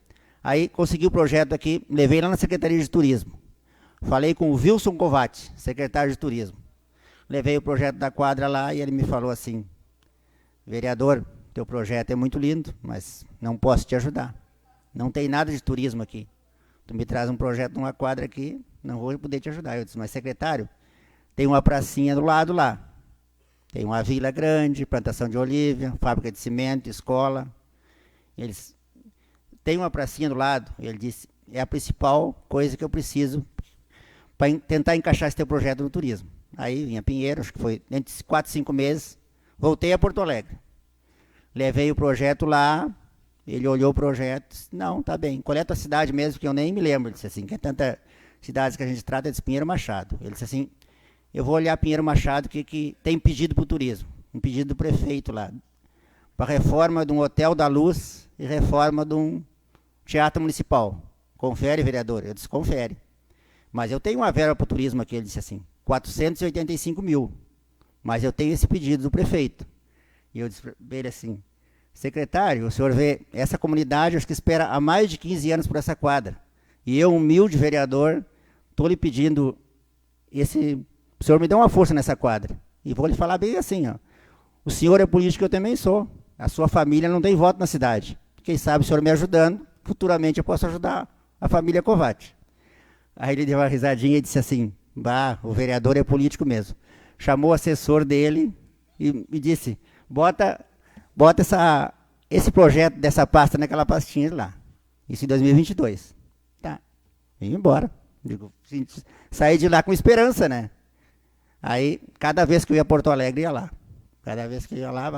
Aí consegui o projeto aqui, levei lá na Secretaria de Turismo, falei com o Wilson Covatti, secretário de Turismo, levei o projeto da quadra lá e ele me falou assim, vereador, teu projeto é muito lindo, mas não posso te ajudar, não tem nada de turismo aqui. Tu me traz um projeto numa quadra aqui, não vou poder te ajudar. Eu disse, mas secretário, tem uma pracinha do lado lá. Tem uma vila grande, plantação de olívia, fábrica de cimento, escola. Eles tem uma pracinha do lado. Ele disse, é a principal coisa que eu preciso para tentar encaixar esse teu projeto no turismo. Aí vinha Pinheiro, acho que foi dentro de 4, 5 meses, voltei a Porto Alegre. Levei o projeto lá. Ele olhou o projeto, disse, não, tá bem, qual é a tua cidade mesmo, que eu nem me lembro. Ele disse assim, que é tantas cidades que a gente trata, de Pinheiro Machado. Ele disse assim, eu vou olhar Pinheiro Machado, que tem pedido para o turismo, um pedido do prefeito lá, para reforma de um Hotel da Luz e reforma de um teatro municipal. Confere, vereador? Eu disse, confere. Mas eu tenho uma verba para o turismo aqui, ele disse assim, 485 mil, mas eu tenho esse pedido do prefeito. E eu disse para ele assim, secretário, o senhor vê, essa comunidade acho que espera há mais de 15 anos por essa quadra. E eu, humilde vereador, estou lhe pedindo, o senhor me dá uma força nessa quadra. E vou lhe falar bem assim, ó, o senhor é político, eu também sou. A sua família não tem voto na cidade. Quem sabe o senhor me ajudando, futuramente eu posso ajudar a família Covatti. Aí ele deu uma risadinha e disse assim, bah, o vereador é político mesmo. Chamou o assessor dele e me disse, bota esse projeto dessa pasta naquela pastinha lá. Isso em 2022. Tá. Vim embora. Digo, saí de lá com esperança, né? Aí, cada vez que eu ia a Porto Alegre, ia lá. Cada vez que eu ia lá,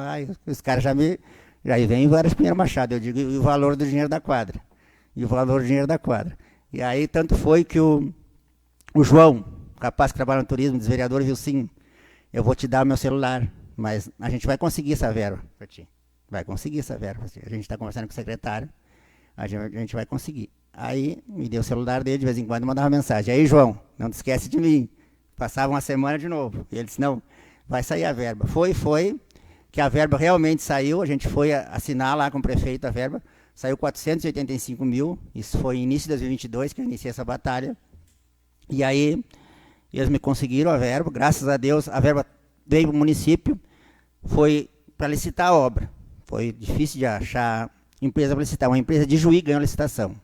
os caras já vem várias Pinheiro Machado. Eu digo, e o valor do dinheiro da quadra? E o valor do dinheiro da quadra? E aí, tanto foi que o João, rapaz que trabalha no turismo, diz, vereador Vilcinho, eu vou te dar o meu celular, mas a gente vai conseguir essa verba para ti. Vai conseguir essa verba. A gente está conversando com o secretário, a gente vai conseguir. Aí me deu o celular dele, de vez em quando mandava mensagem. Aí, João, não te esquece de mim. Passava uma semana de novo. E ele disse, não, vai sair a verba. Foi que a verba realmente saiu, a gente foi assinar lá com o prefeito a verba, saiu 485 mil, isso foi início de 2022 que eu iniciei essa batalha. E aí eles me conseguiram a verba, graças a Deus, a verba veio para o município, foi para licitar a obra. Foi difícil de achar empresa para licitar. Uma empresa de Juí ganhou a licitação.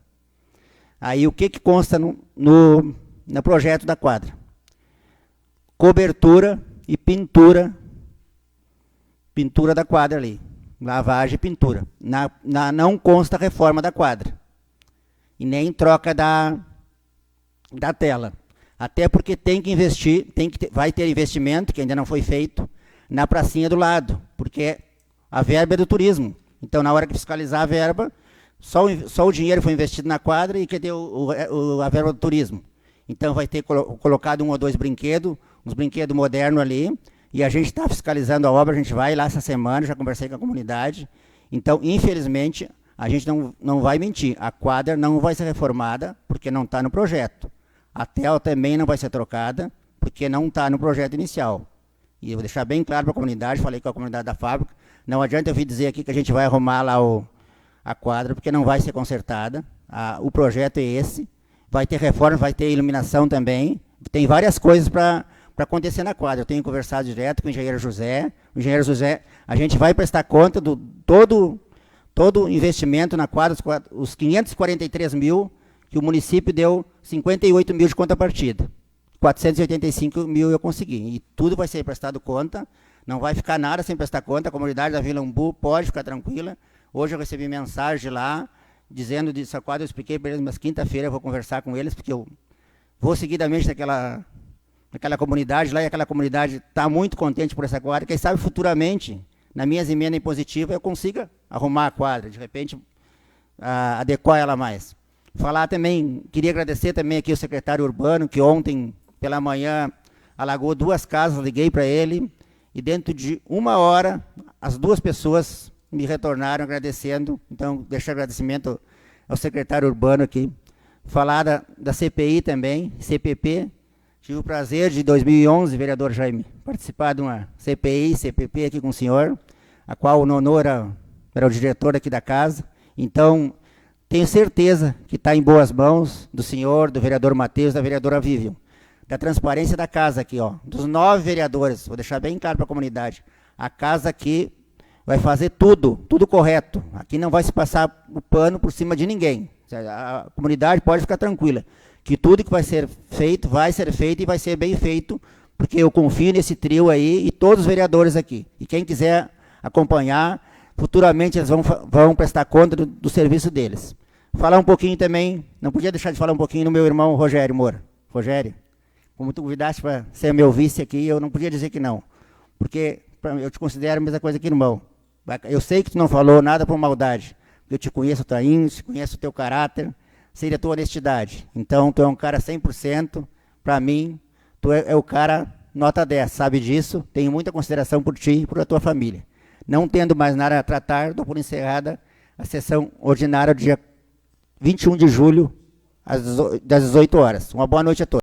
Aí o que consta no projeto da quadra? Cobertura e pintura da quadra ali. Lavagem e pintura. Não consta a reforma da quadra. E nem troca da tela. Até porque tem que investir, vai ter investimento, que ainda não foi feito, na pracinha do lado, porque a verba é do turismo. Então, na hora que fiscalizar a verba, só o dinheiro foi investido na quadra e que deu a verba do turismo. Então, vai ter colocado 1 ou 2 brinquedos, uns brinquedos modernos ali, e a gente está fiscalizando a obra, a gente vai lá essa semana, já conversei com a comunidade. Então, infelizmente, a gente não vai mentir, a quadra não vai ser reformada, porque não está no projeto. A tela também não vai ser trocada, porque não está no projeto inicial. E eu vou deixar bem claro para a comunidade, falei com a comunidade da fábrica, não adianta eu vir dizer aqui que a gente vai arrumar lá a quadra, porque não vai ser consertada. O projeto é esse, vai ter reforma, vai ter iluminação também, tem várias coisas para acontecer na quadra. Eu tenho conversado direto com o engenheiro José. O engenheiro José, a gente vai prestar conta do todo o investimento na quadra, os 543 mil, que o município deu 58 mil de contrapartida. 485 mil eu consegui. E tudo vai ser prestado conta, não vai ficar nada sem prestar conta. A comunidade da Vila Umbu pode ficar tranquila. Hoje eu recebi mensagem lá, dizendo dessa quadra, eu expliquei para eles, mas quinta-feira eu vou conversar com eles, porque eu vou seguidamente naquela comunidade lá, e aquela comunidade está muito contente por essa quadra. Quem sabe futuramente, nas minhas emendas impositivas, eu consiga arrumar a quadra, de repente adequar ela mais. Falar também, queria agradecer também aqui o secretário urbano, que ontem pela manhã alagou 2 casas, liguei para ele, e dentro de 1 hora, as 2 pessoas me retornaram agradecendo. Então, deixo agradecimento ao secretário urbano aqui. Falar da CPI também, CPP. Tive o prazer de, em 2011, vereador Jaime, participar de uma CPI, CPP aqui com o senhor, a qual o Nonô era o diretor aqui da casa. Então, tenho certeza que está em boas mãos do senhor, do vereador Matheus, da vereadora Vivian. Da transparência da casa aqui, ó, dos 9 vereadores, vou deixar bem claro para a comunidade. A casa aqui vai fazer tudo correto. Aqui não vai se passar o pano por cima de ninguém. A comunidade pode ficar tranquila, que tudo que vai ser feito e vai ser bem feito, porque eu confio nesse trio aí e todos os vereadores aqui. E quem quiser acompanhar, futuramente eles vão prestar conta do serviço deles. Falar um pouquinho também, não podia deixar de falar um pouquinho do meu irmão Rogério Moura. Rogério, como tu convidaste para ser meu vice aqui, eu não podia dizer que não, porque eu te considero a mesma coisa que irmão. Eu sei que tu não falou nada por maldade. Eu te conheço, Tainho, te conheço o teu caráter, sei da tua honestidade. Então, tu é um cara 100%, para mim, tu é o cara nota 10, sabe disso? Tenho muita consideração por ti e por a tua família. Não tendo mais nada a tratar, dou por encerrada a sessão ordinária do dia 21 de julho, das 18 horas. Uma boa noite a todos.